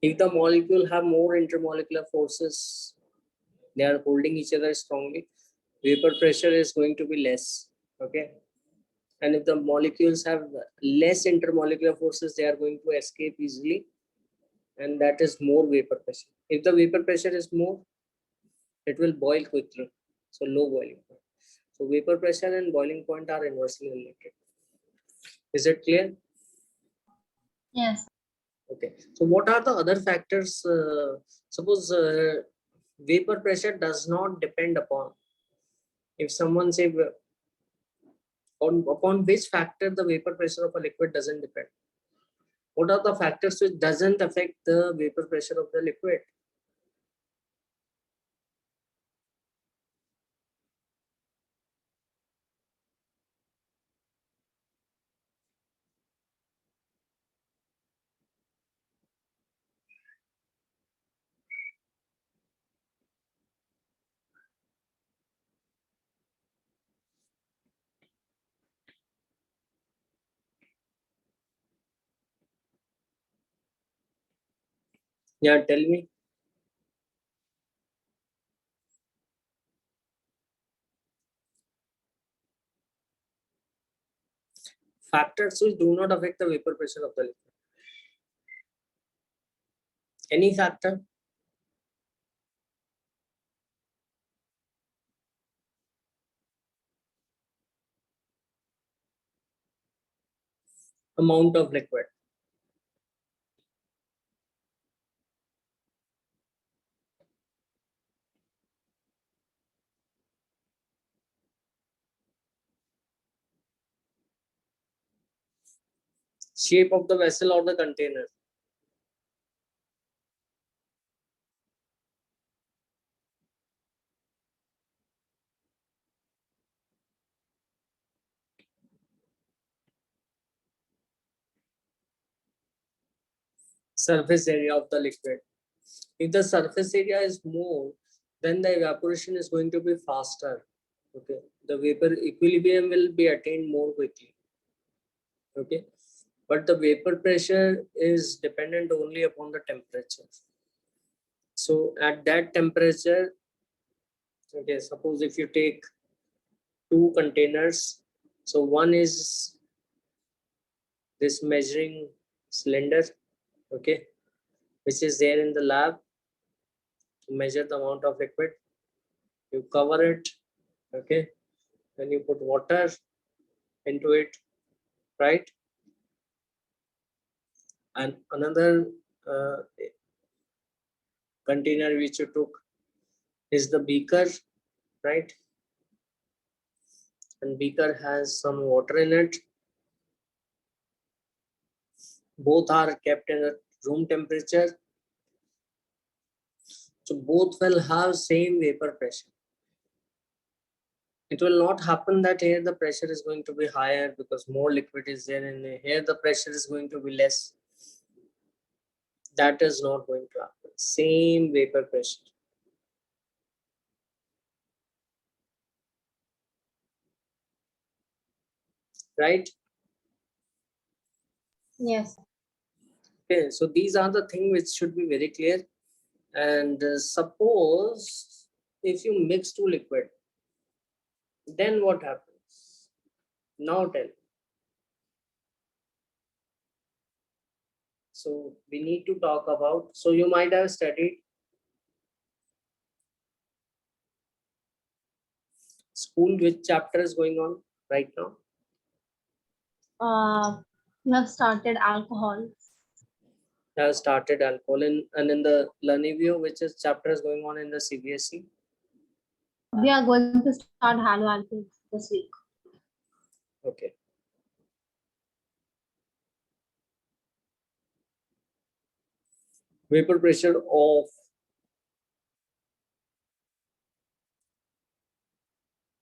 If the molecule have more intermolecular forces, they are holding each other strongly, vapor pressure is going to be less. Okay. And if the molecules have less intermolecular forces, they are going to escape easily, and that is more vapor pressure. If the vapor pressure is more, it will boil quickly, so low boiling point. So vapor pressure and boiling point are inversely related. Is it clear? Yes. Okay. So what are the other factors? Suppose vapor pressure does not depend upon, if someone say upon which factor the vapor pressure of a liquid doesn't depend. What are the factors which doesn't affect the vapor pressure of the liquid? Yeah, tell me. Factors which do not affect the vapor pressure of the liquid. Any factor? Amount of liquid. Shape of the vessel or the container. Surface area of the liquid. If the surface area is more, then the evaporation is going to be faster. Okay. The vapor equilibrium will be attained more quickly. Okay. But the vapor pressure is dependent only upon the temperature. So at that temperature, okay, suppose if you take two containers, so one is this measuring cylinder, okay, which is there in the lab to measure the amount of liquid. You cover it, okay, then you put water into it, right? And another uh, container which you took is the beaker, right? And beaker has some water in it. Both are kept in a room temperature, so both will have same vapor pressure. It will not happen that here the pressure is going to be higher because more liquid is there, and here the pressure is going to be less. That is not going to happen. Same vapor pressure. Right? Yes. Okay, so these are the things which should be very clear. And suppose if you mix two liquid, then what happens? Now tell. So we need to talk about, so you might have studied school, which chapter is going on right now? We have started alcohol. Have started alcohol and in the Learnivio, which is chapter is going on in the CBSE. We are going to start haloalkane this week. Okay. Vapor pressure of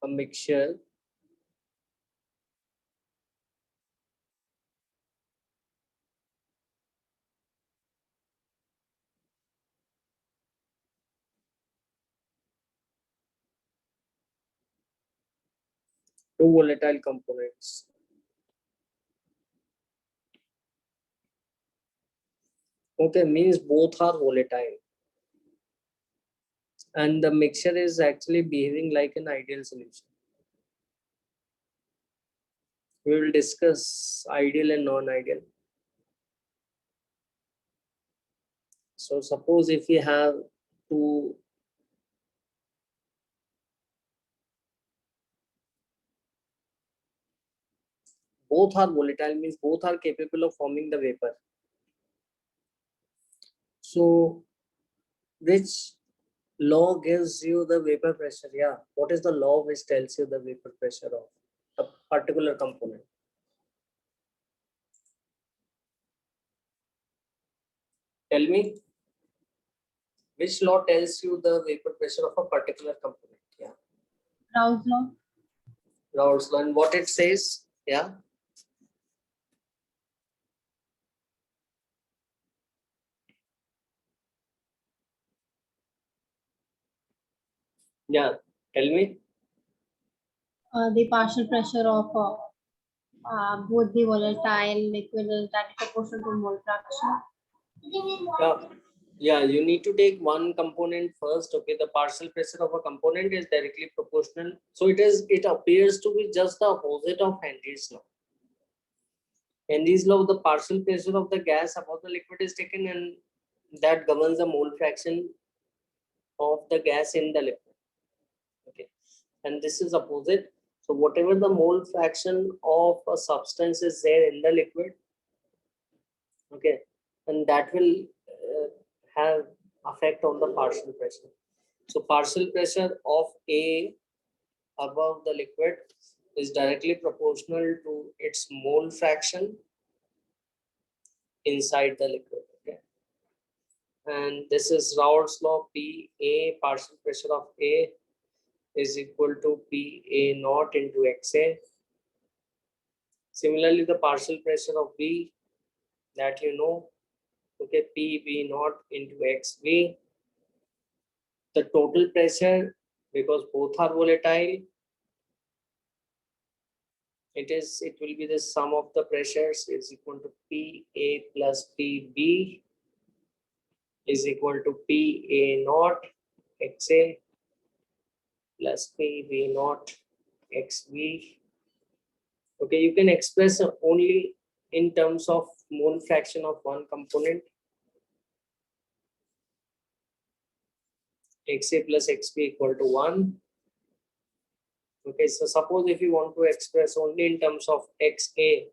a mixture two volatile components. Okay, means both are volatile. And the mixture is actually behaving like an ideal solution. We will discuss ideal and non-ideal. So suppose if we have two both are volatile, means both are capable of forming the vapor. So which law gives you the vapor pressure? Yeah, what is the law which tells you the vapor pressure of a particular component? Tell me, which law tells you the vapor pressure of a particular component? Yeah, Raoult's law. Raoult's law. And what it says? Yeah, yeah, tell me. The partial pressure of both the volatile liquid is directly proportional to mole fraction. Yeah, you need to take one component first. Okay, the partial pressure of a component is directly proportional. So it appears to be just the opposite of Henry's law. Henry's law, the partial pressure of the gas above the liquid is taken, and that governs the mole fraction of the gas in the liquid. Okay, and this is opposite. So whatever the mole fraction of a substance is there in the liquid, okay, and that will have effect on the partial pressure. So partial pressure of A above the liquid is directly proportional to its mole fraction inside the liquid. Okay, and this is Raoult's law. P A, partial pressure of A is equal to P A naught into XA. Similarly, the partial pressure of B, that you know, okay, P B naught into XV. The total pressure, because both are volatile, it will be the sum of the pressures is equal to PA plus PB is equal to PA naught XA plus PB naught XB. Okay, you can express only in terms of mole fraction of one component. XA plus XB equal to 1. Okay, so suppose if you want to express only in terms of XA,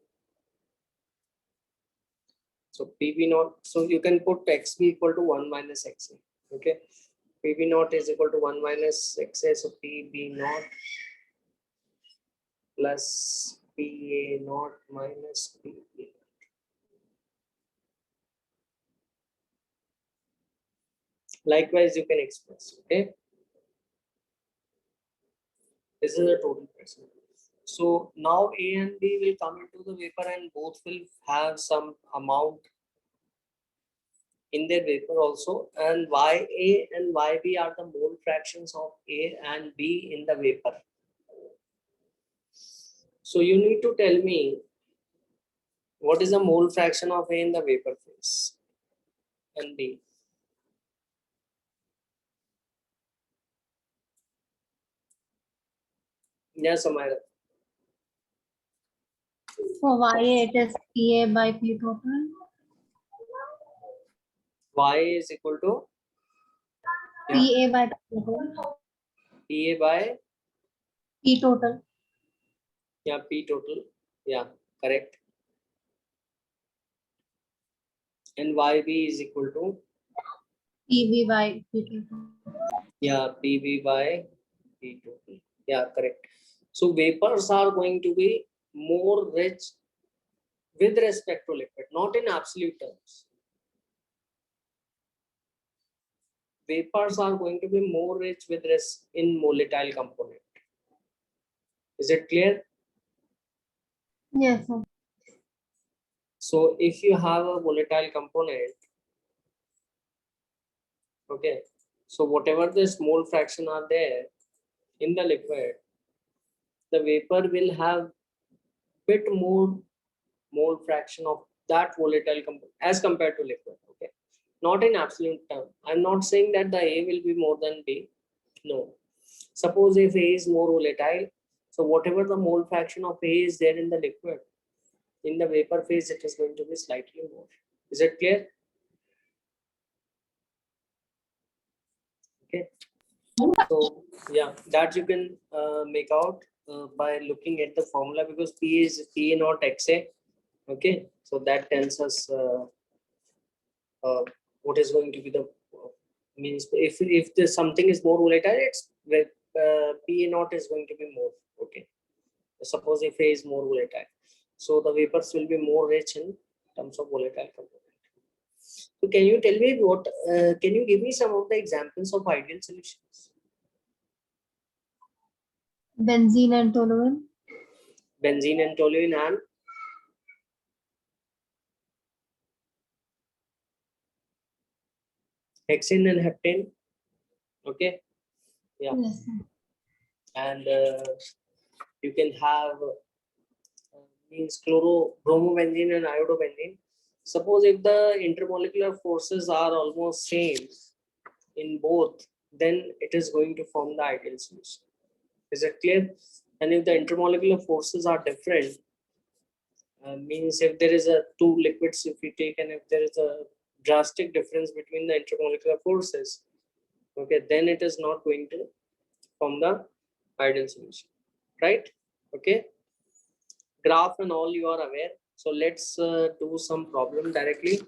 so PB naught, so you can put XB equal to 1 minus XA. Okay, PB naught is equal to 1 minus XA, so PB naught plus PA naught minus PB. Likewise, you can express. Okay, this is the total pressure. So now A and B will come into the vapor, and both will have some amount in their vapor also, and YA and YB are the mole fractions of A and B in the vapor. So you need to tell me what is the mole fraction of A in the vapor phase and B. Yes, Amira. For YA, it is PA by P total. Y is equal to PA by P total. PA by P total. yeah P total. Yeah, correct. And YB is equal to PB by P total. yeah PB by P total. Yeah, correct. So vapors are going to be more rich with respect to liquid, not in absolute terms. Vapors are going to be more rich with in volatile component. Is it clear? Yes, sir. So if you have a volatile component, okay, so whatever the mole fraction are there in the liquid, the vapor will have bit more mole fraction of that volatile component as compared to liquid. Okay, not in absolute term. I'm not saying that the A will be more than B. No. Suppose if A is more volatile, so whatever the mole fraction of A is there in the liquid, in the vapor phase, it is going to be slightly more. Is it clear? Okay. So yeah, that you can make out by looking at the formula, because P is P not XA. Okay, so that tells us what is going to be the means. If there's something is more volatile, it's with P naught is going to be more. Okay, suppose if A is more volatile, so the vapors will be more rich in terms of volatile component. So can you tell me what? Can you give me some of the examples of ideal solutions? Benzene and toluene. Benzene and toluene and hexane and heptane. Okay, yeah, Yes, sir. and you can have means chloro-bromobenzene and iodobenzene. Suppose if the intermolecular forces are almost same in both, then it is going to form the ideal solution. Is it clear? And if the intermolecular forces are different, means if there is a two liquids, if we take, and if there is a drastic difference between the intermolecular forces, okay, then it is not going to form the ideal solution, right? Okay, graph and all you are aware. So let's do some problem directly.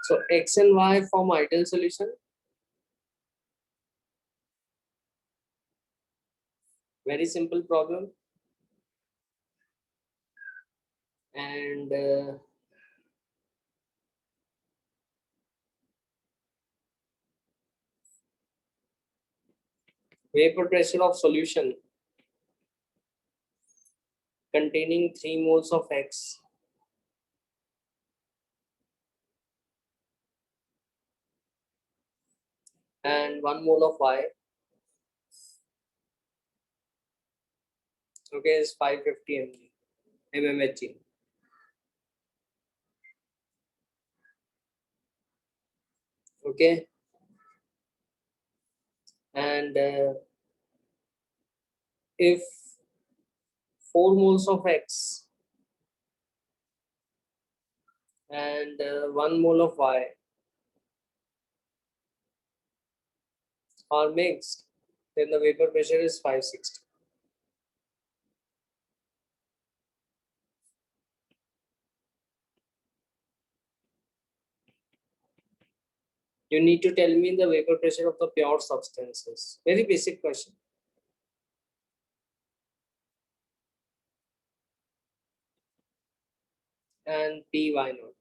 So X and Y form ideal solution. Very simple problem. And vapor pressure of solution containing 3 moles of X and 1 mole of Y, okay, is 550 mmHg. Okay, and if 4 moles of X and 1 mole of Y are mixed, then the vapor pressure is 560. You need to tell me the vapor pressure of the pure substances. Very basic question. And P why not?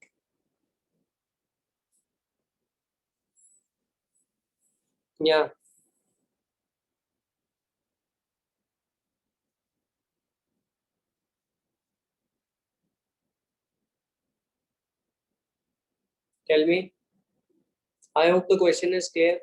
Yeah. Tell me. I hope the question is clear.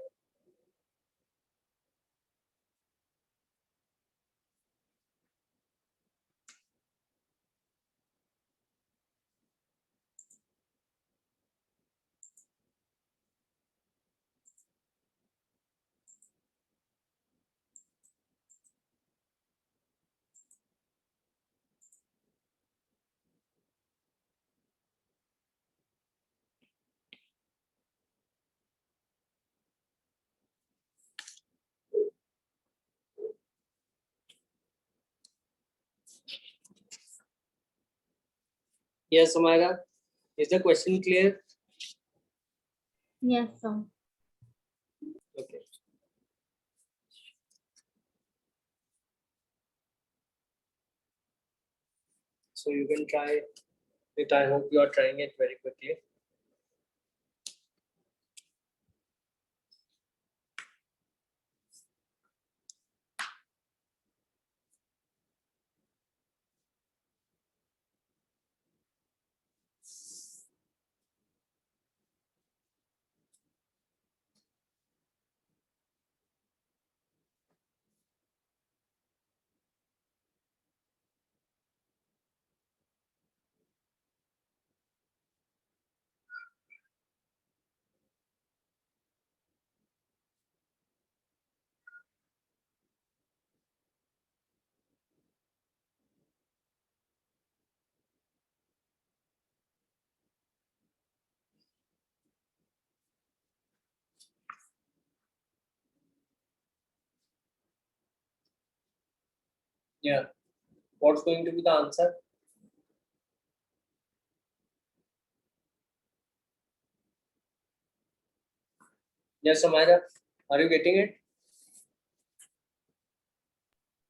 Yes, Amara. Is the question clear? Yes, sir. Okay. So you can try it. I hope you are trying it very quickly. Yeah. What's going to be the answer? Yes, Amira, are you getting it?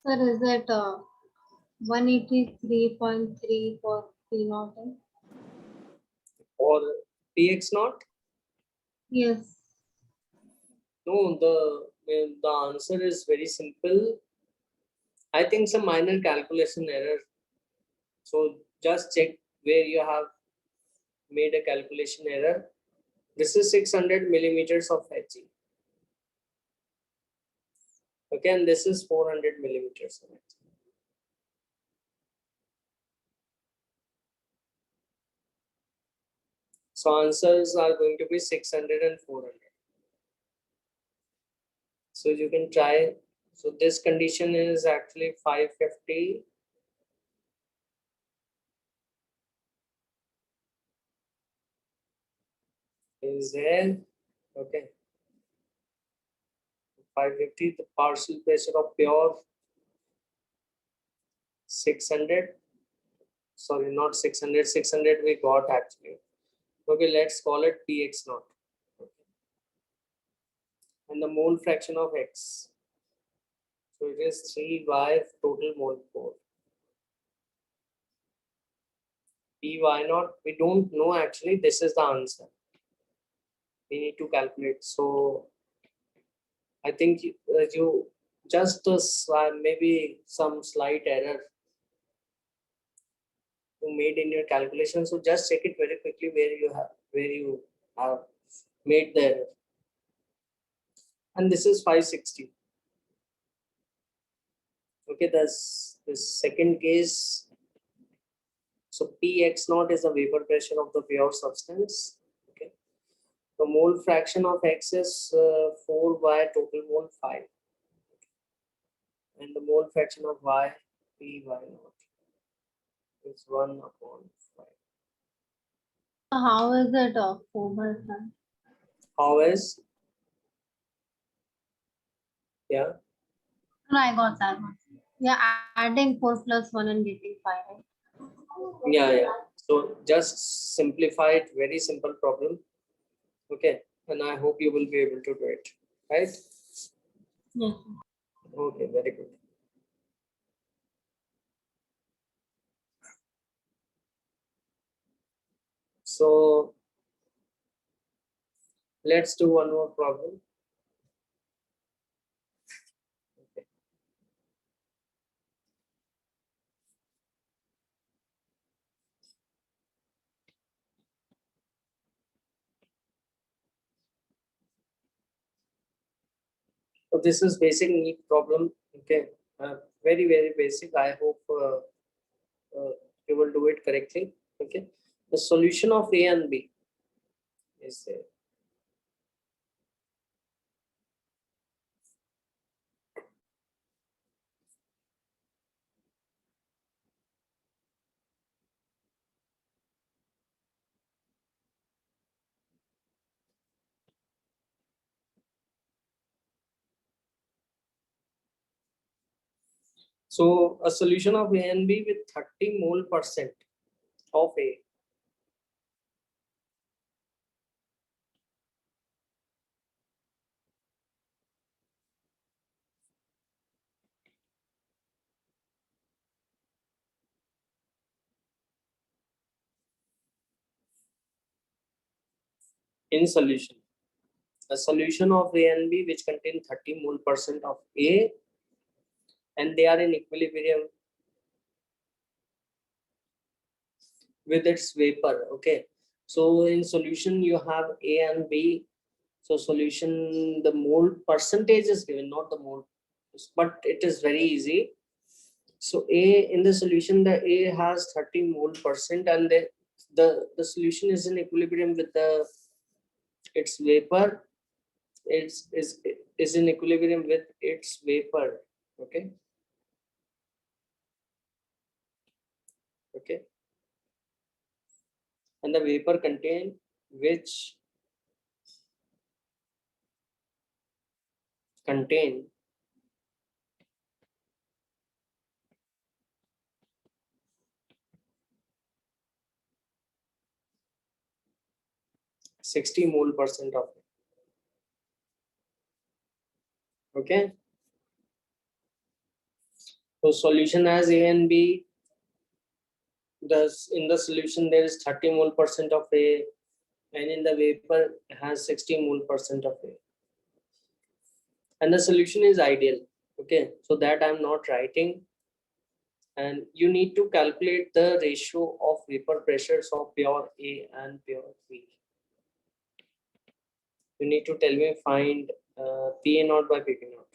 Sir, is it 183.3 for P naught? Or px naught? Yes. No, the answer is very simple. I think some minor calculation error. So just check where you have made a calculation error. This is 600 millimeters of Hg. Okay, and this is 400 millimeters of Hg. So answers are going to be 600 and 400. So you can try. So this condition is actually 550. Is there? Okay. 550, the partial pressure of pure 600. Sorry, not 600. 600 we got actually. Okay, let's call it px naught. And the mole fraction of x. So it is 3y total mole 4. Py naught, we don't know actually. This is the answer. We need to calculate. So I think you just maybe some slight error you made in your calculation. So just check it very quickly where you have made the error. And this is 560. Okay, this second case. So Px naught is the vapor pressure of the pure substance. Okay, the mole fraction of X is 4y, total mole 5, and the mole fraction of Y, Py naught, is 1/5. How is it 4/5? How is? Yeah, No, I got that one. Yeah, adding 4 plus 1 and getting 5, right? yeah. So just simplify it. Very simple problem. Okay, and I hope you will be able to do it. Right? Yes. Okay, very good. So let's do one more problem. Okay. So this is basic NEET problem. Okay, very basic. I hope you will do it correctly. Okay, the solution of A and B is there. So a solution of A and B with 30 mole percent of A. In solution, a solution of A and B which contain 30 mole percent of A, and they are in equilibrium with its vapor. Okay, so in solution you have A and B. So solution, the mole percentage is given, not the mole, but it is very easy. So A in the solution, the A has 30 mole percent, and the solution is in equilibrium with the its vapor. Is in equilibrium with its vapor. Okay. Okay. And the vapor contain which contain 60 mole percent of it. Okay. So solution has A and B. Thus, in the solution there is 30 mole percent of A, and in the vapor has 60 mole percent of A. And the solution is ideal. Okay, so that I'm not writing. And you need to calculate the ratio of vapor pressures of pure A and pure B. You need to tell me find PA naught by PP naught.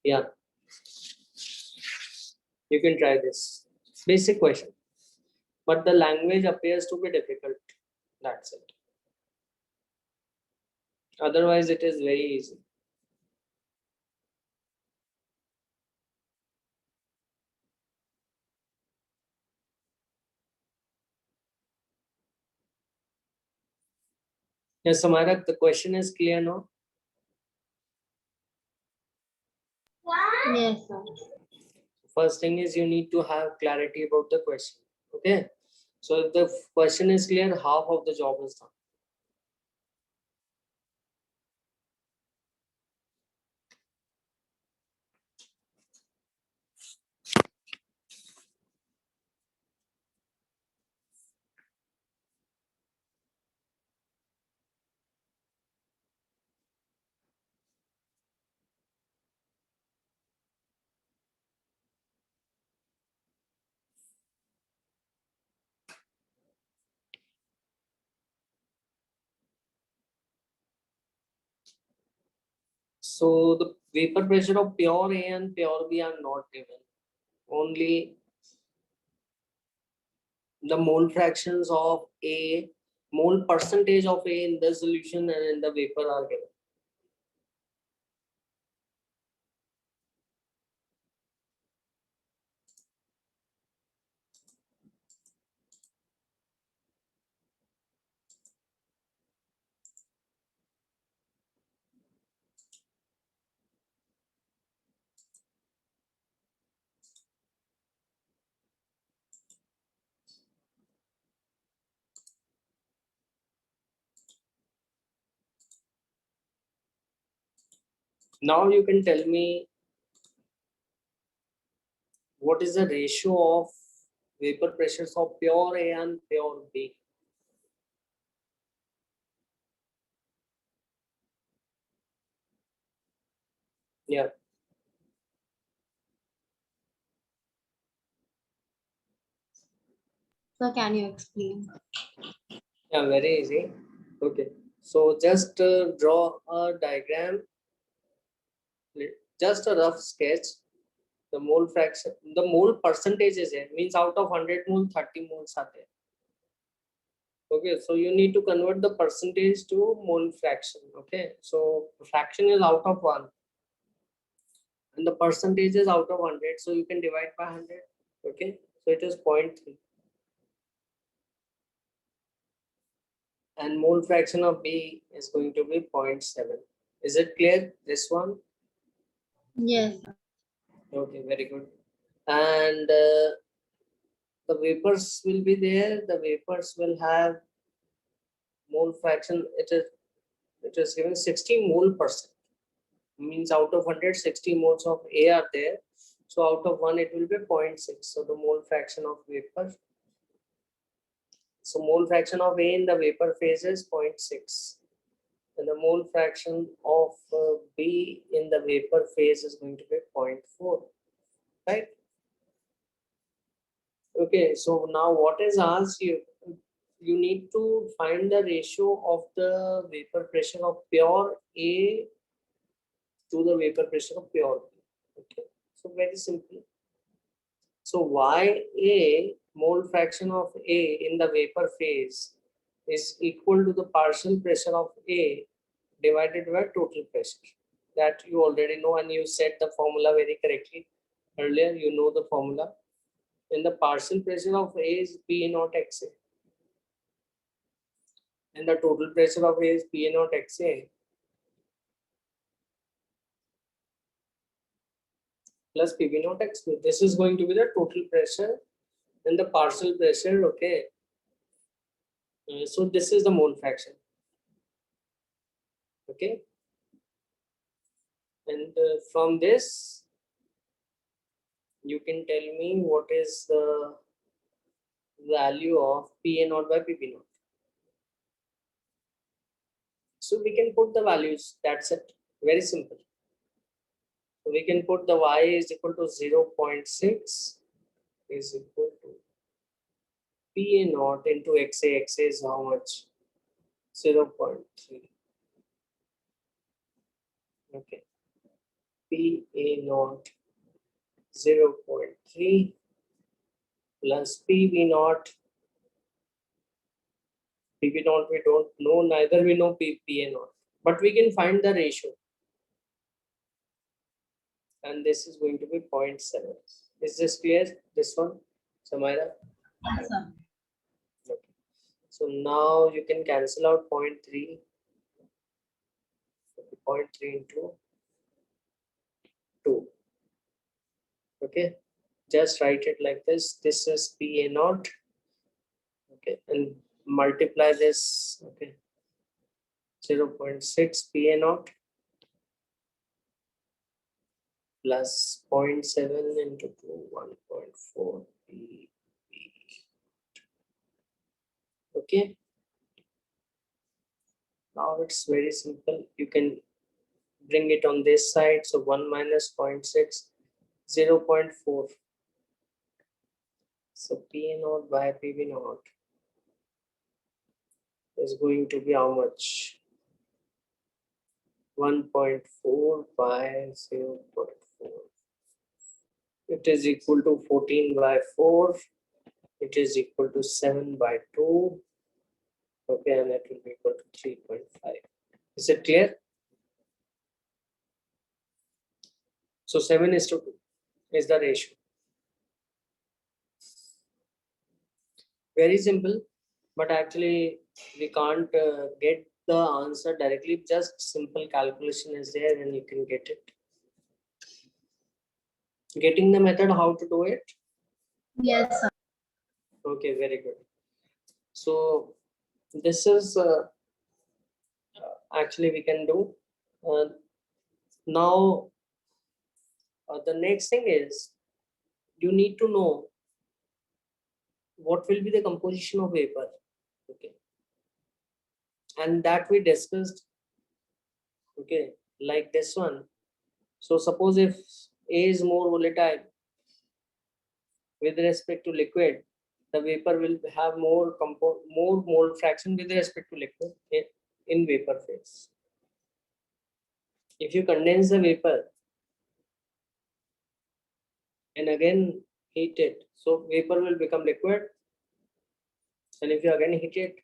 Yeah, you can try this. Basic question. But the language appears to be difficult. That's it. Otherwise, it is very easy. Yes, Samara, the question is clear now? Yes, sir. First thing is you need to have clarity about the question. Okay. So if the question is clear, half of the job is done. So the vapor pressure of pure A and pure B are not given. Only the mole fractions of A, mole percentage of A in the solution and in the vapor are given. Now you can tell me what is the ratio of vapor pressures of pure A and pure B. Yeah, So can you explain? yeah, very easy. Okay, so just draw a diagram, just a rough sketch. The mole fraction, the mole percentage is here, means out of 100 mole, 30 moles are there. Okay, so you need to convert the percentage to mole fraction. Okay, so fraction is out of 1 and the percentage is out of 100, so you can divide by 100. Okay, so it is 0.3. And mole fraction of B is going to be 0.7. Is it clear, this one? Yes. Okay, very good. And the vapors will be there. The vapors will have mole fraction. It is given 60 mole percent. Means out of 100, 60 moles of A are there. So out of 1, it will be 0.6. So the mole fraction of vapor. So mole fraction of A in the vapor phase is 0.6. And the mole fraction of B in the vapor phase is going to be 0.4. Right? Okay, so now what is asked you? You need to find the ratio of the vapor pressure of pure A to the vapor pressure of pure B. Okay, so very simple. So YA, mole fraction of A in the vapor phase, is equal to the partial pressure of A divided by total pressure. That you already know, and you said the formula very correctly earlier. You know the formula. And the partial pressure of A is P naught XA. And the total pressure of A is P naught XA plus PV naught XP. This is going to be the total pressure and the partial pressure. Okay. So this is the mole fraction. Okay. And from this, you can tell me what is the value of PA naught by PP naught. So we can put the values. That's it. Very simple. So we can put the Y is equal to 0.6 is equal to PA naught into XA. XA is how much? 0.3. Okay. PA naught 0.3 plus PV naught. PV naught we don't know, neither we know PA naught, but we can find the ratio. And this is going to be 0.7. Is this clear? This one, Samaira? Yes, sir. Okay. So now you can cancel out 0.3. 0.3 into 2. Okay. Just write it like this. This is PA naught. Okay. And multiply this. Okay. 0.6 PA naught plus 0.7 into 2, 1.4 PB. Okay. Now it's very simple. You can bring it on this side. So 1 minus 0.6, 0.4. So PA naught by PV naught is going to be how much? 1.4 by 0.4. It is equal to 14 by 4. It is equal to 7 by 2. Okay, and it will be equal to 3.5. Is it clear? So 7:2 is the ratio. Very simple, but actually we can't get the answer directly. Just simple calculation is there and you can get it. Getting the method how to do it? Yes, sir. Okay, very good. So this is actually we can do. Now the next thing is you need to know what will be the composition of vapor. Okay, and that we discussed. Okay, like this one. So suppose if A is more volatile with respect to liquid, the vapor will have more mole fraction with respect to liquid in vapor phase. If you condense the vapor and again heat it, so vapor will become liquid, and if you again heat it,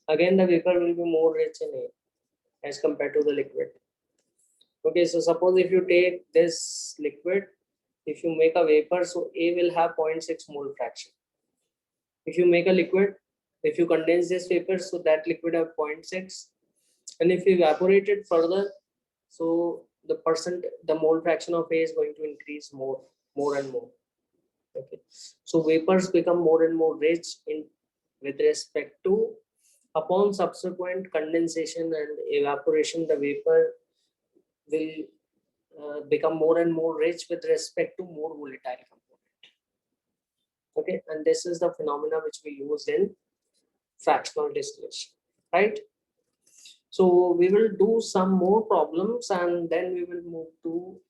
again the vapor will be more rich in A as compared to the liquid. Okay, so suppose if you take this liquid, if you make a vapor, so A will have 0.6 mole fraction. If you make a liquid, if you condense this vapor, so that liquid have 0.6, and if you evaporate it further, so the mole fraction of A is going to increase more and more. Okay, so vapors become more and more rich in with respect to, upon subsequent condensation and evaporation, the vapor will become more and more rich with respect to more volatile component. Okay, and this is the phenomena which we use in fractional distillation, right? So we will do some more problems and then we will move to